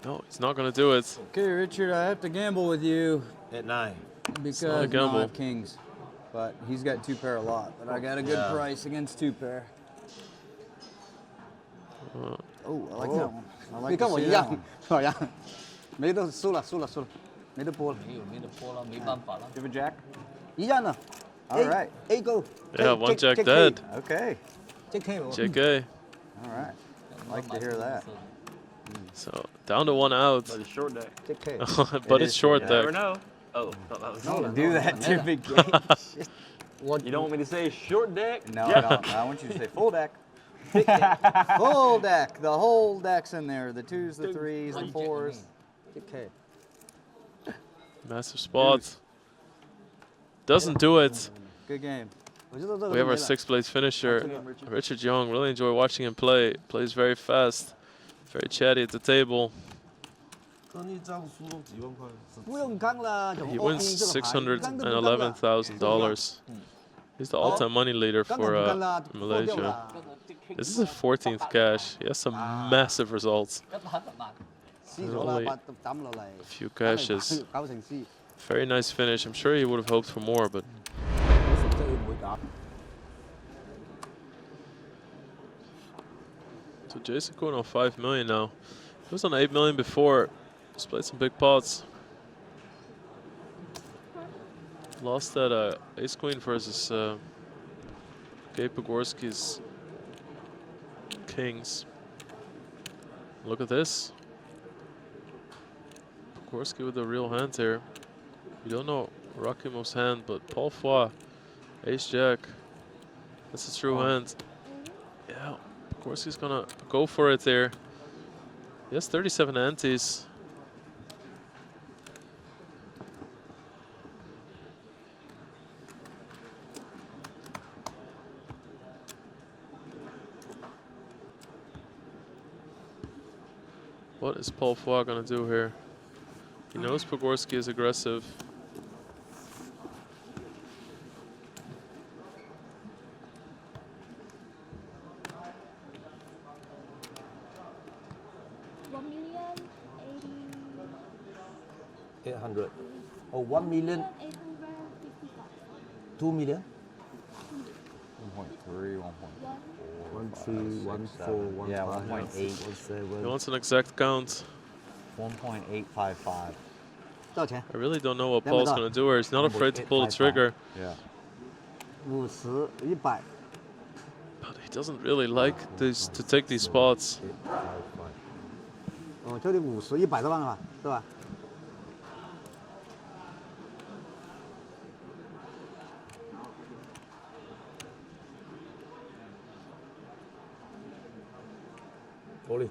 No, he's not going to do it. Okay, Richard, I have to gamble with you. At 9. Because not a gamble. I have kings. But he's got 2 pair a lot. But I got a good price against 2 pair. Oh, I like that one. I like 你跟我一样，好呀，没得输了，没得播了。没得播了，没办法了。 You have a jack? 一样的。 All right. A go. Yeah, one jack dead. Okay. JK. All right. I like to hear that. So down to 1 out. But it's short deck. But it's short You never deck. know. Oh, thought that was Don't do that to big game. You don't want me to say short deck? No, I don't. I want you to say full deck. Full deck. The whole deck's in there. The 2s, the 3s, the 4s. Okay. Massive spot. Doesn't do it. Good game. We have our 6-place finisher, Richard Young. Really enjoy watching him play. Plays very fast, very chatty at the table. He wins $611,000. He's the all-time money leader for Malaysia. This is his 14th cash. He has some massive results. Only a few cashes. Very nice finish. I'm sure he would have hoped for more, but. So Jason Kuhn on 5 million now. He was on 8 million before. He's played some big pots. Lost that ace queen versus Gabe Pogorski's kings. Look at this. Pogorski with a real hand here. We don't know Rakimov's hand, but Paul Foy, ace jack. That's a true hand. Yeah, Pogorski's gonna go for it there. He has 37 antes. What is Paul Foy gonna do here? He knows Pogorski is aggressive. $800. Oh, 1 million. 2 million. 1.3, 1.4. 1, 2, 1, 4, 1, Yeah, 5, 1.8. 1, 7. He wants an exact count. 1.855. I really don't know what Paul's gonna do here. He's not afraid to pull the trigger. Yeah. 50, 100. But he doesn't really like this to take these spots. 哦，这里50、100多万吧，对吧？ Oli.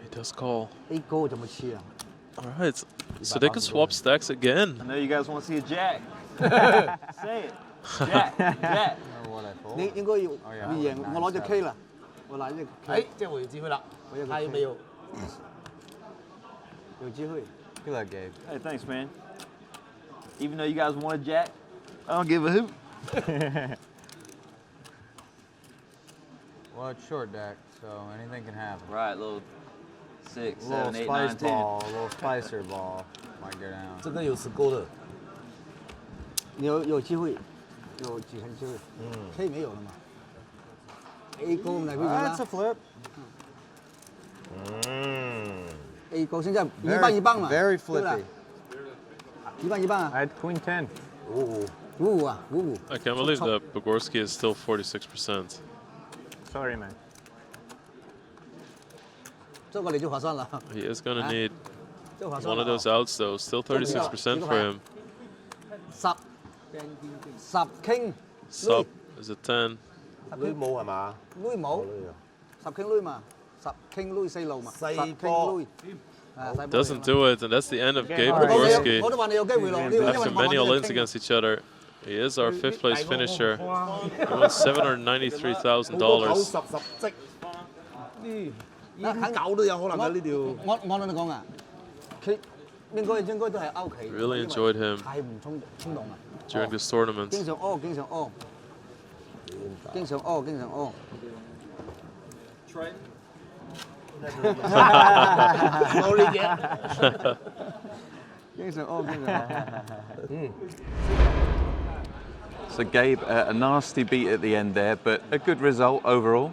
He does call. 一勾怎么吃啊？ All right, so they can swap stacks again. I know you guys want to see a jack. Say it. Jack. Jack. 你應該要贏，我攞隻 K 啦，我拿隻 K。這回有機會啦，他沒有。有機會。 Good luck, Gabe. Hey, thanks, man. Even though you guys want a jack, I don't give a hoot. Well, it's short deck, so anything can happen. Right, little 6, 7, 8, 9, 10. Spice ball, a little spicer ball might go down. 這個有10勾的。有機會，有幾成機會。K 沒有了嘛？A 勾唔係會贏啦。 That's a flip. A 勾現在一半一半嘛。 Very 對啦 flippy. 一半一半啊。 I had queen 10. 55啊，55。 I can't believe that Pogorski is still 46%. Sorry, man. 這個你就划算了。 He is going to need 這個划算 one of those outs, though. Still 36% for him. 10 King。Is it 10? 女冇係嘛？女冇，10 king 女嘛，10 king 女4路嘛，10 king 女。Doesn't do it, and that's the end of Gabe Gorski. After many all-ins against each other, he is our 5th place finisher. He won $793,000. 9都有可能嘅呢條。我同你講啊，佢應該都係勾棋。Really enjoyed him 太唔衝動啊 during this tournament. 經常屙。冇理解。經常屙。So Gabe, a nasty beat at the end there, but a good result overall.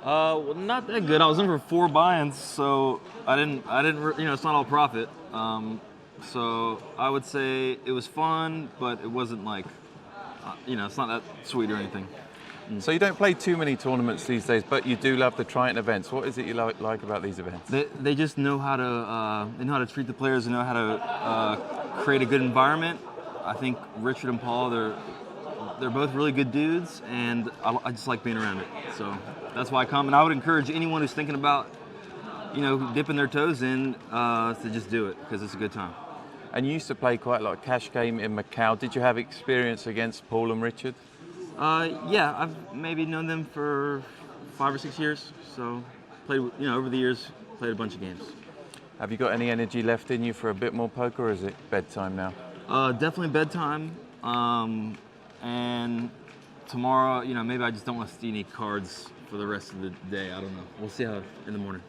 Well, not that good. I was in for 4 buy-ins, so I didn't. You know, it's not all profit. So I would say it was fun, but it wasn't like, you know, it's not that sweet or anything. So you don't play too many tournaments these days, but you do love the Triton events. What is it you like about these events? They just know how to treat the players. They know how to create a good environment. I think Richard and Paul, they're both really good dudes, and I just like being around it. So that's why I come, and I would encourage anyone who's thinking about, you know, dipping their toes in to just do it because it's a good time. And you used to play quite a lot of cash game in Macau. Did you have experience against Paul and Richard? Yeah, I've maybe known them for 5 or 6 years. So played, you know, over the years, played a bunch of games. Have you got any energy left in you for a bit more poker, or is it bedtime now? Definitely bedtime. And tomorrow, you know, maybe I just don't want to see any cards for the rest of the day. I don't know. We'll see how in the morning.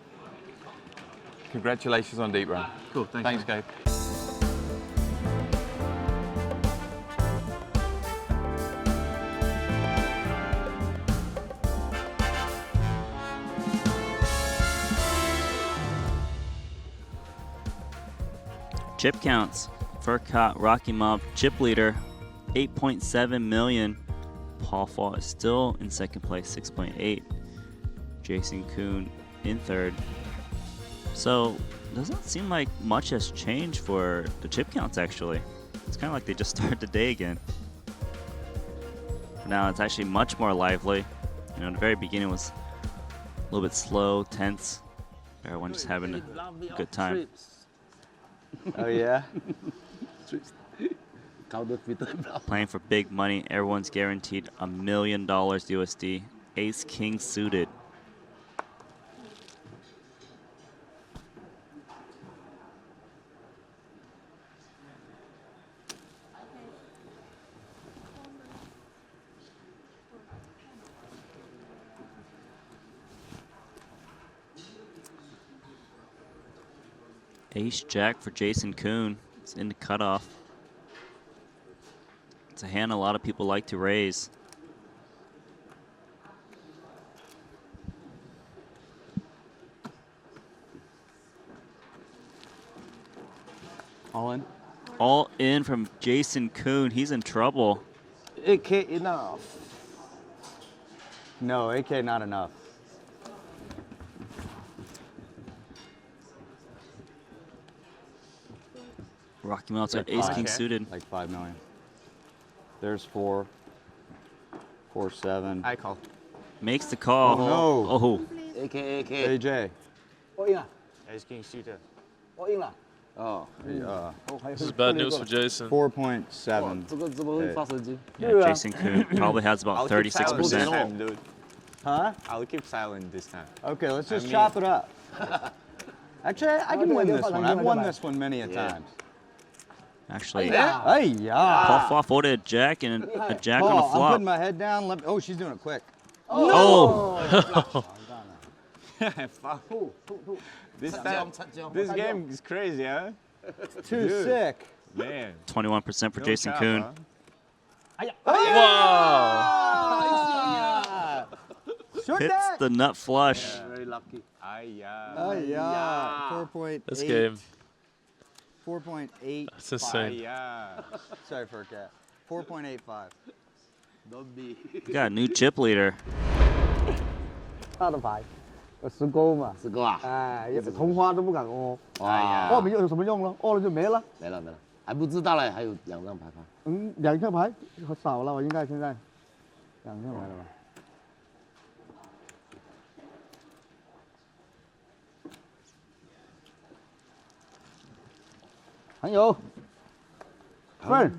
Congratulations on Deep Run. Cool, thanks. Thanks, Gabe. Chip counts. Furcott, Rocky Mob, chip leader, 8.7 million. Paul Fall is still in second place, 6.8. Jason Kuhn in third. So doesn't seem like much has changed for the chip counts actually. It's kind of like they just started the day again. Now it's actually much more lively. You know, the very beginning was a little bit slow, tense. Everyone just having a good time. Oh yeah? Playing for big money. Everyone's guaranteed $1 million USD. Ace King suited. Ace Jack for Jason Kuhn. It's in the cutoff. It's a hand a lot of people like to raise. All in? All in from Jason Kuhn. He's in trouble. AK enough. No, AK not enough. Rocky Mountain got Ace King suited. Like 5 million. There's 4. 4, 7. I call. Makes the call. Oh no. Oh. AK. AJ. Ace King suited. Oh, yeah. This is bad news for Jason. 4.7. Yeah, Jason Kuhn probably has about 36%. Dude. Huh? I'll keep silent this time. Okay, let's just chop it up. Actually, I can win this one. I've won this one many a times. Actually, Paul Fall folded a jack and a jack on the I'm flop. putting my head down. Oh, she's doing it quick. Oh! This game is crazy, huh? Too sick. Man. 21% for Jason Kuhn. Wow! Hits the nut flush. Very lucky. 4.8. This game. 4.8. That's insane. Sorry, Furcat. 4.85. We got a new chip leader. 他的牌，10勾嘛，10勾啊，哎，同花都不敢屙，屙没有什么用了，屙了就没了，没了，还不知道嘞，还有2张牌。2张牌少了，我应该现在。2个来了吧？还有，分。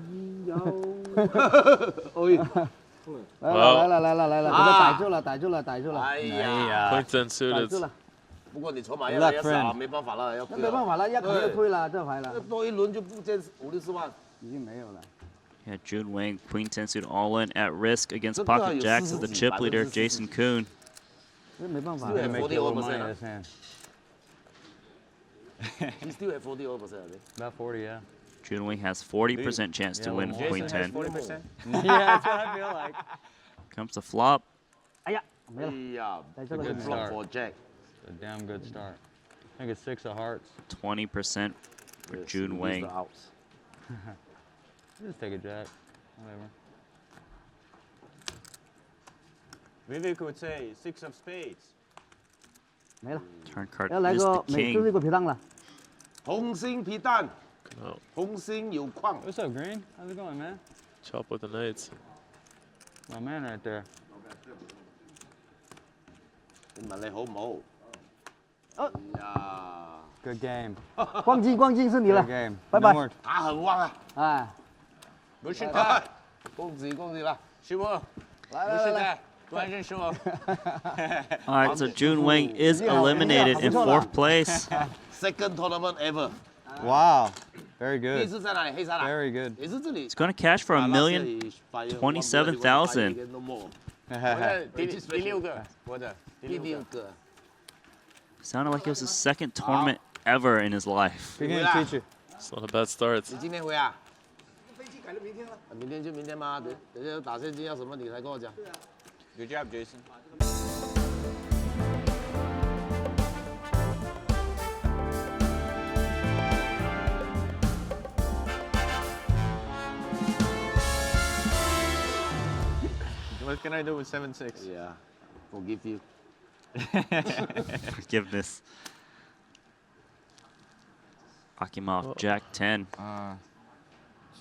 来了，给他逮住了。哎呀 Quinton 逮 suited. 住了。不过你筹码越来越少，没办法了，要那没办法了，要肯定推了，这牌了。多一轮就不见50-60万。已经没有了。Yeah, June Wang, Queen 10 suit all in at risk against pocket jacks of the chip leader, Jason Kuhn. 这没办法。 Still at 41%. He's still at 41%. About 40, yeah. June Wang has 40% chance to win Queen 10. 40%? Yeah, that's what I feel like. Comes the flop. 哎呀， It's a good flop for Jack. A damn good start. I think it's 6 of hearts. 20% for June Wang. Just take a jack. Whatever. Maybe you could say 6 of spades. 没了。 Turn card 要来 is 个 the 最后一 king. 个皮蛋了。红心皮蛋， Oh, 红心有矿。 What's up, Green? How's it going, man? chop with an 8. My man right there. 你問你好唔好？呀 Good game. 光进是你了 Good，game. 拜拜 No more. 打很旺啊！哎，没事的，恭喜了，师傅，没事的，多认识我。 All right, so June Wang is eliminated in 4th place. Second tournament ever. Wow. Very 第一 good. 次在哪里？黑沙啦。 Very good. 也是这里。 It's going to cash for 1,027,000. 第六个，我的第六个。 Sounded like it was his second tournament ever in his life. Good game, teacher. It's not a bad start. 你今天回啊？飞机改了明天了。明天就明天吗？等下打现金要什么你才跟我讲。Good job, Jason. What can I do with 7-6? Yeah, forgive you. Forgiveness. Akimov, Jack 10.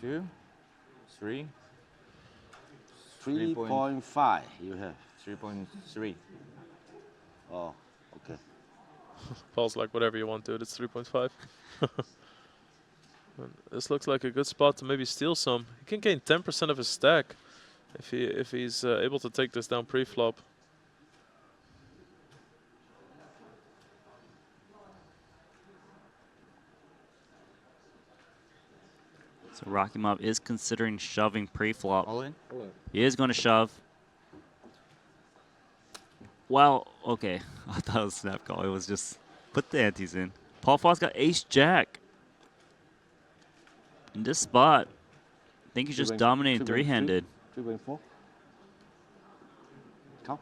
2, 3. 3.5 you have. 3.3. Oh, okay. Paul's like, whatever you want, dude. It's 3.5. This looks like a good spot to maybe steal some. He can gain 10% of his stack if he's able to take this down pre-flop. So Rakimov is considering shoving pre-flop. All in? He is going to shove. Well, okay. I thought it was a snap call. It was just put the antes in. Paul Foss got ace-jack. In this spot, I think he's just dominating three-handed. 3.4. Come.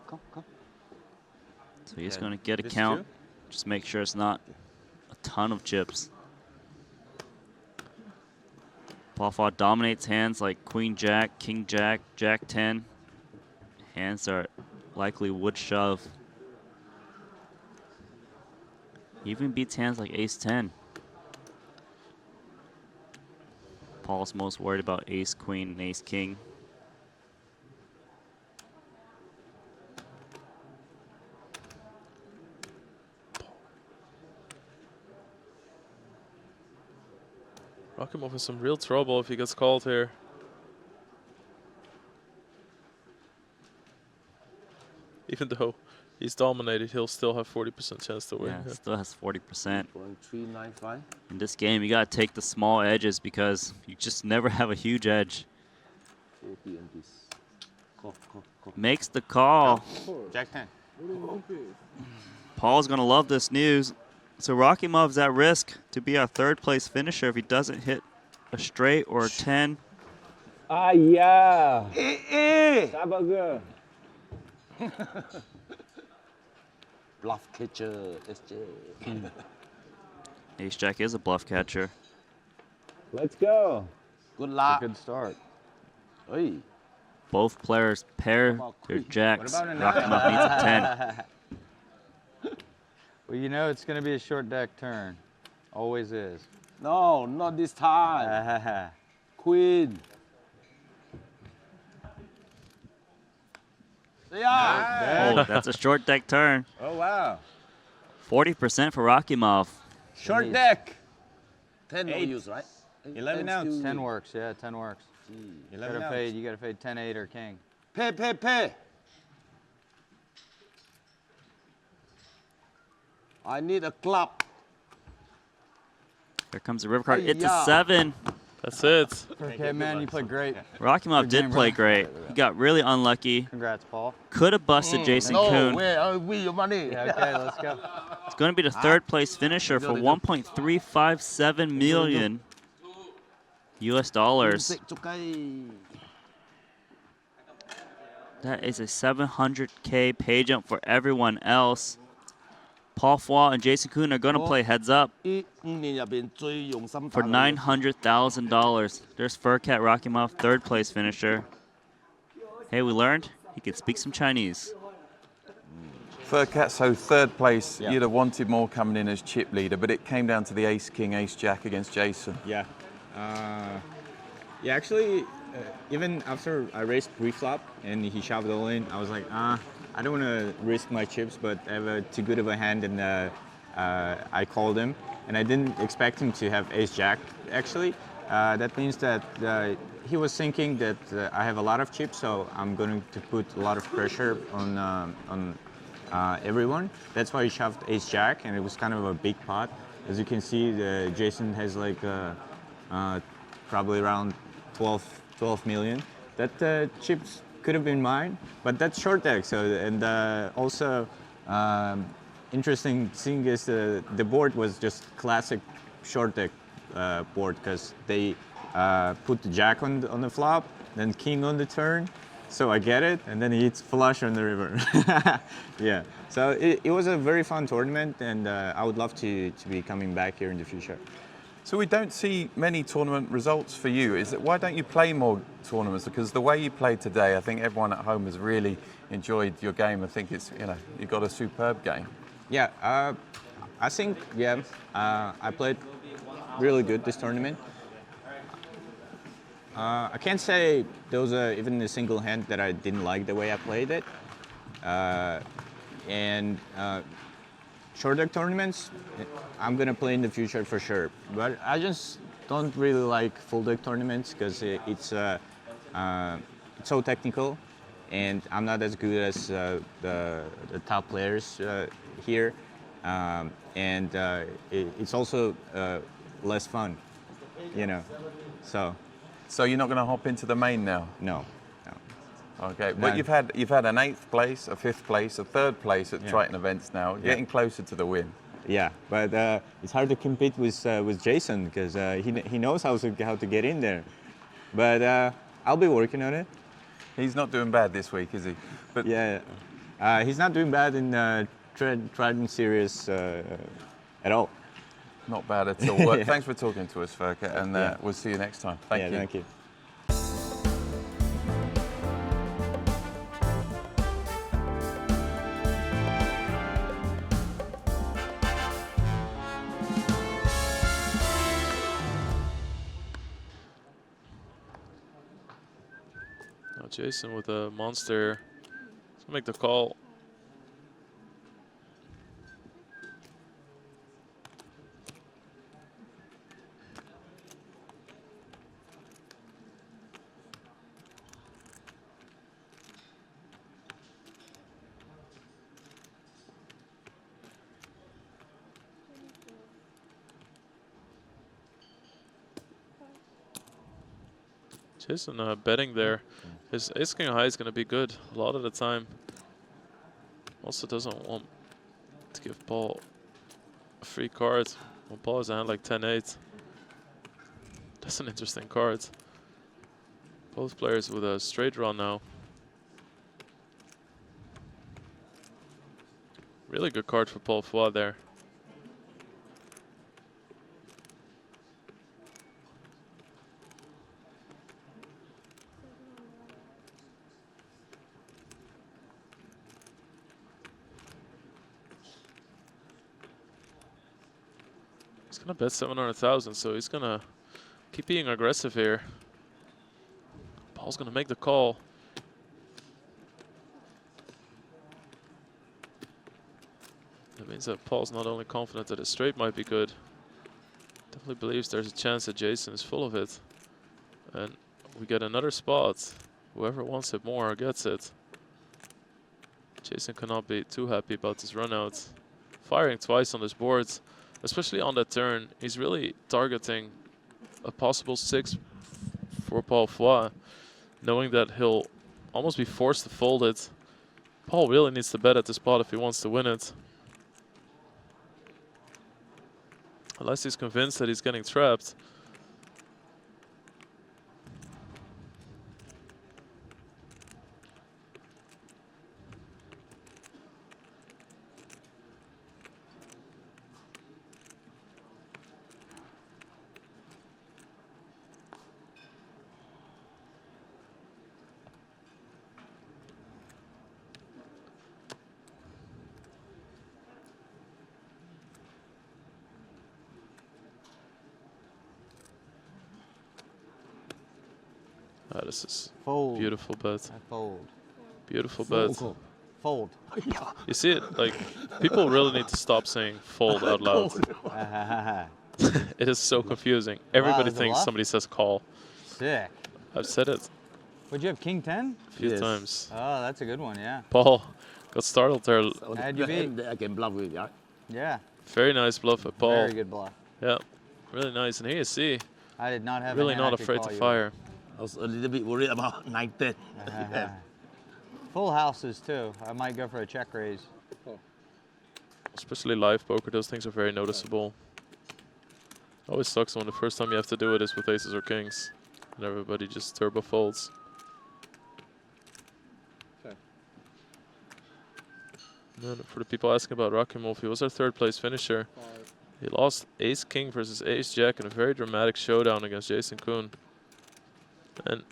So he's going to get a count. Just make sure it's not a ton of chips. Paul Foss dominates hands like Queen Jack, King Jack, Jack 10. Hands are likely would shove. He even beats hands like Ace 10. Paul's most worried about Ace Queen and Ace King. Rakimov in some real trouble if he gets called here. Even though he's dominated, he'll still have 40% chance to win. Yeah, still has 40%. 395. In this game, you gotta take the small edges because you just never have a huge edge. Call. Makes the call. Jack 10. Paul's gonna love this news. So Rakimov's at risk to be our third place finisher if he doesn't hit a straight or a 10. Ah, yeah. Sabaga. Bluff catcher, SJ. Ace Jack is a bluff catcher. Let's go. Good luck. Good start. Hey. Both players pair their jacks. Rakimov needs a 10. Well, you know it's going to be a short deck turn. Always is. No, not this time. Queen. Oh, that's a short deck turn. Oh, wow. 40% for Rakimov. Short deck. 10 no use, right? 11 outs. 10 works, yeah, 10 works. 11 outs. You gotta fade 10-8 or king. Pay. I need a club. Here comes the river card. It's a 7. That's it. Okay, man, you played great. Rakimov did play great. He got really unlucky. Congrats, Paul. Could have busted Jason Kuhn. Where are we your money? Yeah, okay, let's go. It's going to be the third place finisher for 1.357 million US dollars. That is a 700K pay jump for everyone else. Paul Foy and Jason Kuhn are going to play heads up for $900,000. There's Furcat Rakimov, third place finisher. Hey, we learned he could speak some Chinese. Furcat, so third place, you'd have wanted more coming in as chip leader, but it came down to the ace-king, ace-jack against Jason. Yeah. Actually, even after I raced pre-flop and he shoved all in, I was like, I don't want to risk my chips, but I have too good of a hand, and I called him. And I didn't expect him to have ace-jack, actually. That means that he was thinking that I have a lot of chips, so I'm going to put a lot of pressure on everyone. That's why he shoved ace-jack, and it was kind of a big pot. As you can see, Jason has like probably around 12 million. That chips could have been mine, but that's short deck. So, and also interesting thing is the board was just classic short deck board, because they put the jack on the flop, then king on the turn. So I get it, and then he hits flush on the river. Yeah, so it was a very fun tournament, and I would love to be coming back here in the future. So we don't see many tournament results for you. Is it, why don't you play more tournaments? Because the way you played today, I think everyone at home has really enjoyed your game. I think it's, you got a superb game. Yeah, I think, I played really good this tournament. I can't say there was even a single hand that I didn't like the way I played it. Short deck tournaments, I'm gonna play in the future for sure. But I just don't really like full deck tournaments, because it's so technical, and I'm not as good as the top players here, and it's also less fun, So you're not going to hop into the main now? No. Okay, but you've had an 8th place, a 5th place, a 3rd place at Triton events now, getting closer to the win. Yeah, but it's hard to compete with Jason, because he knows how to get in there. But I'll be working on it. He's not doing bad this week, is he? But yeah, he's not doing bad in Triton series at all. Not bad at all. Well, thanks for talking to us, Furcat, and we'll see you next time. Thank you. Thank you. Now Jason with a monster. Let's make the call. Jason betting there. His ace king high is going to be good a lot of the time. Also doesn't want to give Paul a free card when Paul has a hand like 10-8. That's an interesting card. Both players with a straight run now. Really good card for Paul Foy there. He's gonna bet 700,000, so he's gonna keep being aggressive here. Paul's gonna make the call. That means that Paul's not only confident that his straight might be good, definitely believes there's a chance that Jason is full of it. And we get another spot. Whoever wants it more gets it. Jason cannot be too happy about this run out. Firing twice on this board, especially on that turn. He's really targeting a possible 6 for Paul Foy, knowing that he'll almost be forced to fold it. Paul really needs to bet at the spot if he wants to win it. Unless he's convinced that he's getting trapped. This is fold. Beautiful bet. I fold. Beautiful bet. Fold. You see it, like, people really need to stop saying fold out loud. It is so confusing. Everybody thinks somebody says call. Sick. I've said it. Would you have king 10? A few times. Oh, that's a good one, yeah. Paul got startled there. How'd you beat? I can bluff with it, Yeah. Very nice bluff at Paul. Very good bluff. Yeah, really nice. And here you see, I did not have really not afraid to fire. I was a little bit worried about 9-10. Full houses too. I might go for a check raise. Especially live poker, those things are very noticeable. Always sucks when the first time you have to do it is with aces or kings. And everybody just turbo folds. And then for the people asking about Rakimov, he was our third place finisher. He lost ace king versus ace jack in a very dramatic showdown against Jason Kuhn. And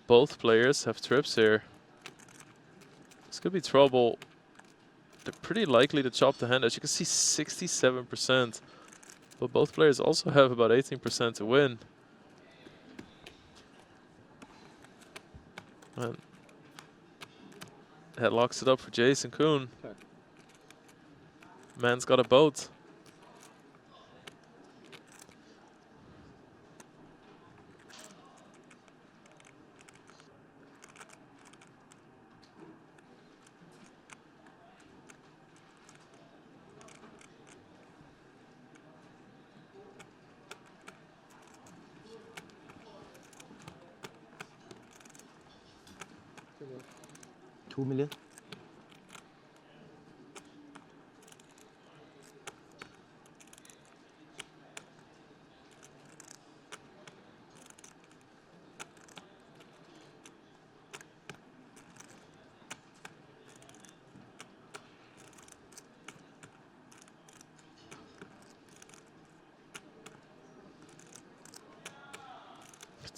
both players have trips here. This could be trouble. They're pretty likely to chop the hand. As you can see, 67%. But both players also have about 18% to win. And that locks it up for Jason Kuhn. Man's got a boat. $2 million.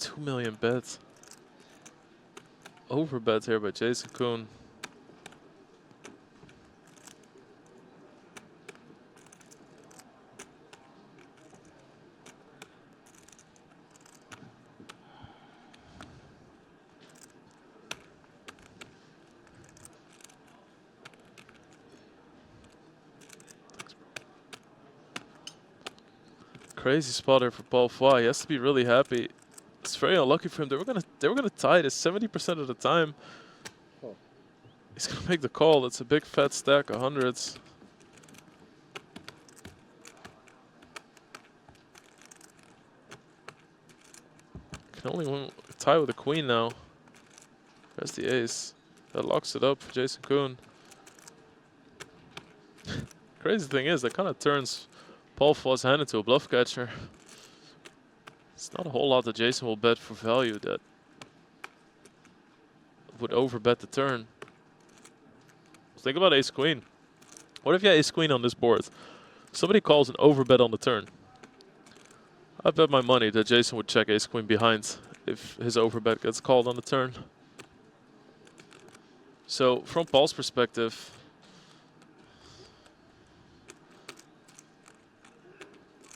$2 million bets. Over bet here by Jason Kuhn. Crazy spotter for Paul Foy. He has to be really happy. It's very unlucky for him. They were gonna tie this 70% of the time. He's gonna make the call. It's a big fat stack of hundreds. Can only win, tie with a queen now. There's the ace. That locks it up for Jason Kuhn. Crazy thing is, that kind of turns Paul Foy's hand into a bluff catcher. It's not a whole lot that Jason will bet for value that would overbet the turn. Think about ace queen. What if you had ace queen on this board? Somebody calls an overbet on the turn. I bet my money that Jason would check ace queen behind if his overbet gets called on the turn. So from Paul's perspective,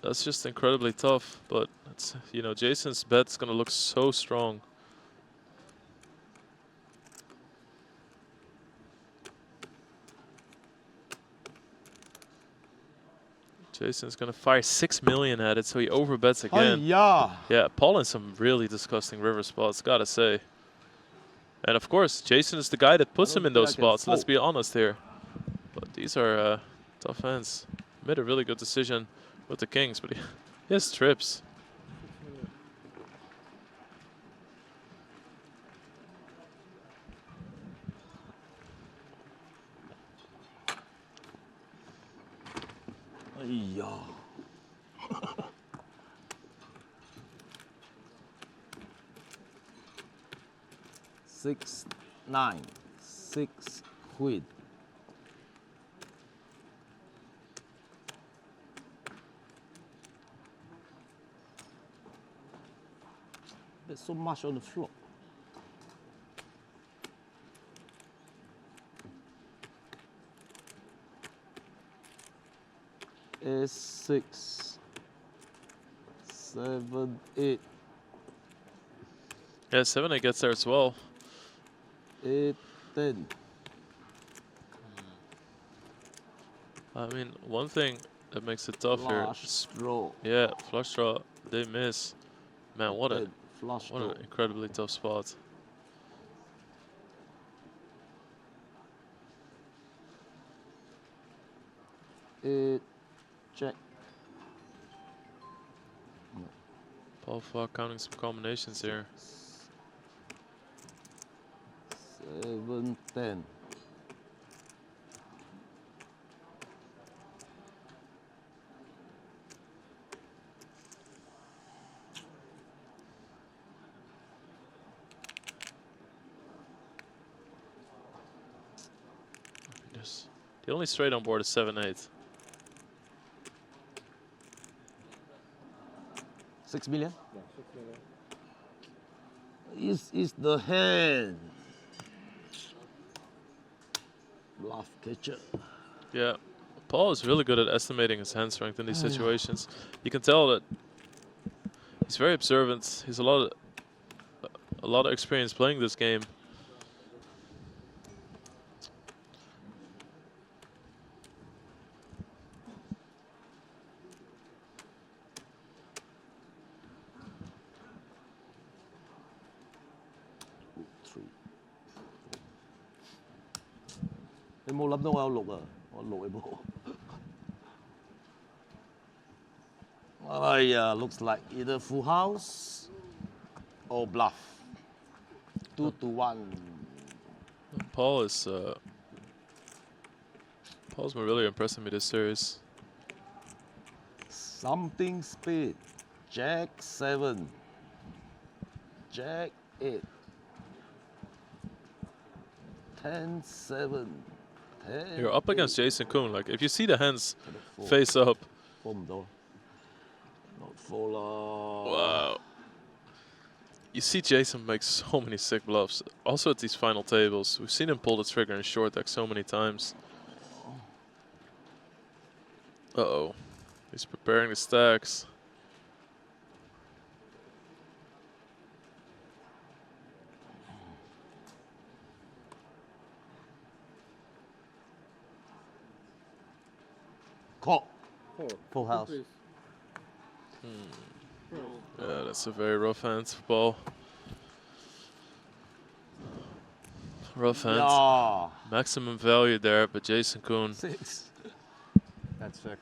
that's just incredibly tough, but it's, you know, Jason's bet's gonna look so strong. Jason's gonna fire 6 million at it, so he overbets again. Yeah. Yeah, Paul in some really disgusting river spots, gotta say. And of course, Jason is the guy that puts him in those spots, let's be honest here. But these are tough hands. Made a really good decision with the kings, but he has trips. Yeah. 6, 9, 6 quid. There's so much on the floor. S6, 7, 8. Yeah, 7-8 gets there as well. 8, 10. I mean, one thing that makes it tough here. Flush draw. Yeah, flush draw. They miss. Man, what Ten, flush an draw. incredibly tough spot. Check. Paul Falk counting some combinations here. 7, 10. Yes. The only straight on board is 7-8. 6 million? Yeah, 6 million. Is the hand. Bluff catcher. Yeah, Paul is really good at estimating his hand strength in these situations. You can tell that he's very observant. He's a lot of experience playing this game. Em冇諗到我有6啊，我6你冇。哎呀 looks like either full house or bluff. 2 to 1. Paul is Paul's been really impressing me this series. Something speed. Jack 7. Jack 8. 10, 7. 10. You're up against Jason Kuhn. Like, if you see the hands face up. Not full. Wow. You see Jason make so many sick bluffs. Also at these final tables. We've seen him pull the trigger in short deck so many times. Uh-oh. He's preparing the stacks. Call. Full house. Yeah, that's a very rough hand for Paul. Rough hand. Yeah. Maximum value there, but Jason Kuhn. 6. That's sick.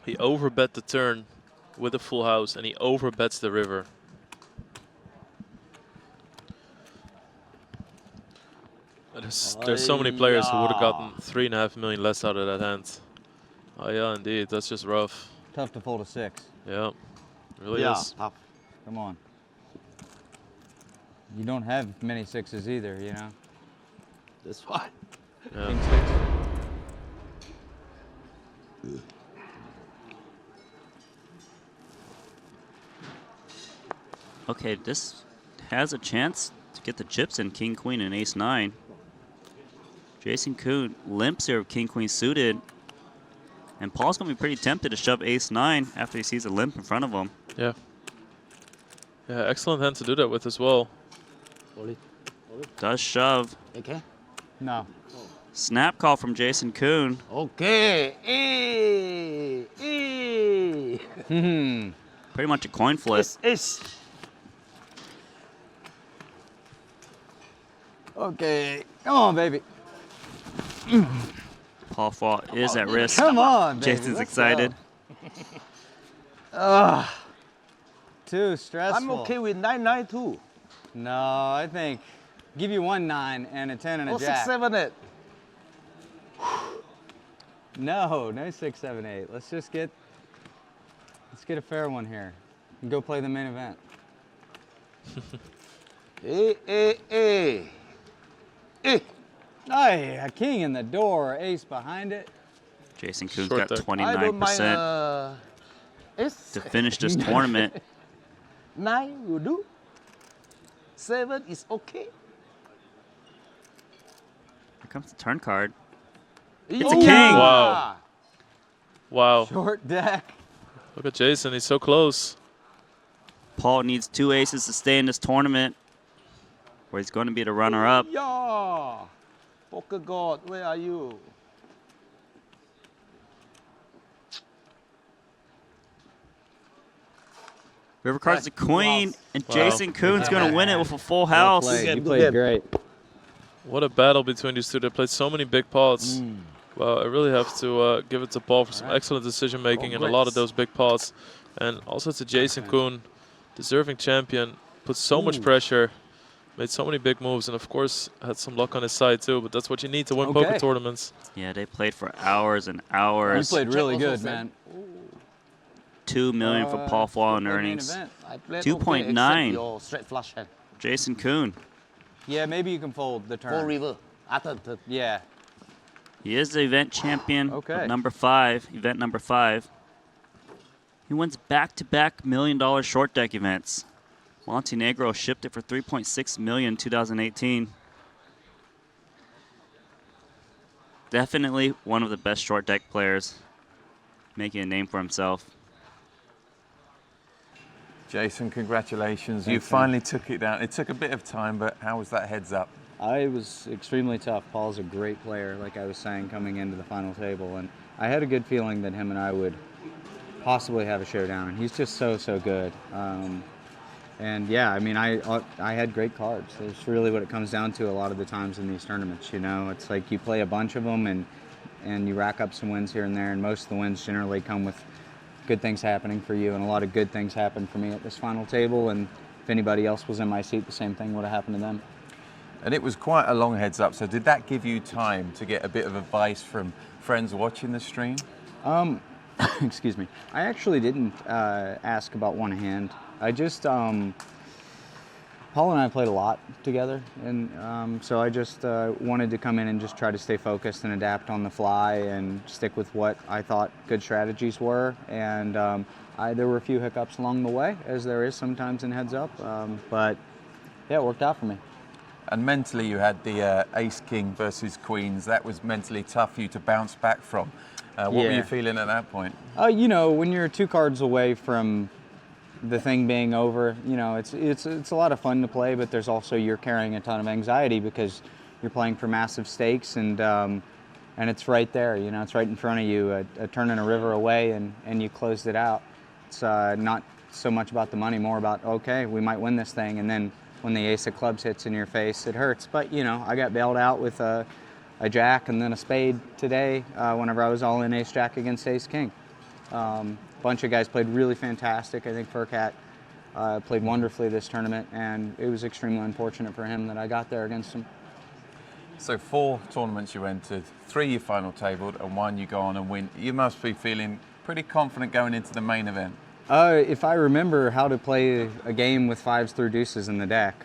He overbet the turn with a full house, and he overbets the river. There's so many players who would have gotten 3.5 million less out of that hand. Oh yeah, indeed. That's just rough. Tough to fold a 6. Yeah, it really Yeah, is. tough. Come on. You don't have many 6s either, you know? That's fine. Yeah. King 6. Okay, this has a chance to get the chips in King Queen and Ace 9. Jason Kuhn limps here with King Queen suited. And Paul's going to be pretty tempted to shove Ace 9 after he sees a limp in front of him. Yeah. Yeah, excellent hand to do that with as well. Does shove. Okay. No. Snap call from Jason Kuhn. Okay. Pretty much a coin flip. Okay. Come on, baby. Paul Fall is at risk. Come on, baby. Jason's Let's excited. Ugh. Too stressful. I'm okay with 9-9 too. No, I think give you 1 9 and a 10 and a Oh, jack. 6, 7, 8. No 6, 7, 8. Let's get a fair one here and go play the main event. Hey. Hey, a king in the door, ace behind it. Jason Kuhn's Short got deck. 29% Ace. to finish this tournament. 9 will do. 7 is okay. Here comes the turn card. It's Oh, a king. Wow. Wow. Short deck. Look at Jason. He's so close. Paul needs 2 aces to stay in this tournament, where he's going to be the runner-up. Yeah. Poker God, where are you? River card's the queen, and Wow. Jason Kuhn's going to win it with a full house. You played great. What a battle between these two. They played so many big pots. Well, I really have to give it to Paul for some excellent decision making in a lot of those big pots. And also to Jason Kuhn, deserving champion, put so much pressure, made so many big moves, and of course had some luck on his side too. But that's what you need to win poker tournaments. Yeah, they played for hours and You hours. played really good, man. 2 million for Paul Fall in earnings. I played 2.9. okay, except your straight flush hand. Jason Kuhn. Yeah, maybe you can fold the turn. 4 river. After the Yeah. He is the event champion Okay. of number 5, event number 5. He wins back-to-back $1 million short deck events. Montenegro shipped it for $3.6 million in 2018. Definitely one of the best short deck players, making a name for himself. Jason, congratulations. You Thanks, finally took it down. It took a bit of time, but how was that heads up? It was extremely tough. Paul's a great player, like I was saying, coming into the final table. And I had a good feeling that him and I would possibly have a showdown. And he's just so good. And yeah, I mean, I had great cards. That's really what it comes down to a lot of the times in these tournaments, you know. It's like you play a bunch of them and you rack up some wins here and there. And most of the wins generally come with good things happening for you. And a lot of good things happened for me at this final table. And if anybody else was in my seat, the same thing would have happened to them. And it was quite a long heads up, so did that give you time to get a bit of advice from friends watching the stream? Excuse me. I actually didn't ask about one hand. I just, Paul and I played a lot together, and so I just wanted to come in and just try to stay focused and adapt on the fly and stick with what I thought good strategies were. And there were a few hiccups along the way, as there is sometimes in heads up, but yeah, it worked out for me. And mentally you had the ace-king versus queens. That was mentally tough for you to bounce back from. What were you feeling at that point? You know, when you're 2 cards away from the thing being over, you know, it's a lot of fun to play, but there's also, you're carrying a ton of anxiety because you're playing for massive stakes, and it's right there, you know, it's right in front of you, a turn and a river away, and you closed it out. It's not so much about the money, more about, okay, we might win this thing, and then when the ace of clubs hits in your face, it hurts. But, you know, I got bailed out with a jack and then a spade today whenever I was all in ace-jack against ace-king. Bunch of guys played really fantastic. I think Furcat played wonderfully this tournament, and it was extremely unfortunate for him that I got there against him. So 4 tournaments you entered, 3 you final tabled, and 1 you go on and win. You must be feeling pretty confident going into the main event. If I remember how to play a game with 5s through deuces in the deck,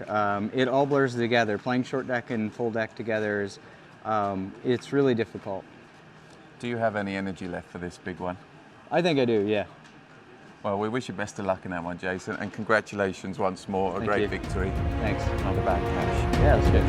it all blurs together. Playing short deck and full deck together is, it's really difficult. Do you have any energy left for this big one? I think I do, yeah. Well, we wish you best of luck in that one, Jason, and congratulations once more. A Thank great you. victory. Thanks. Another bad cash. Yeah, that's good.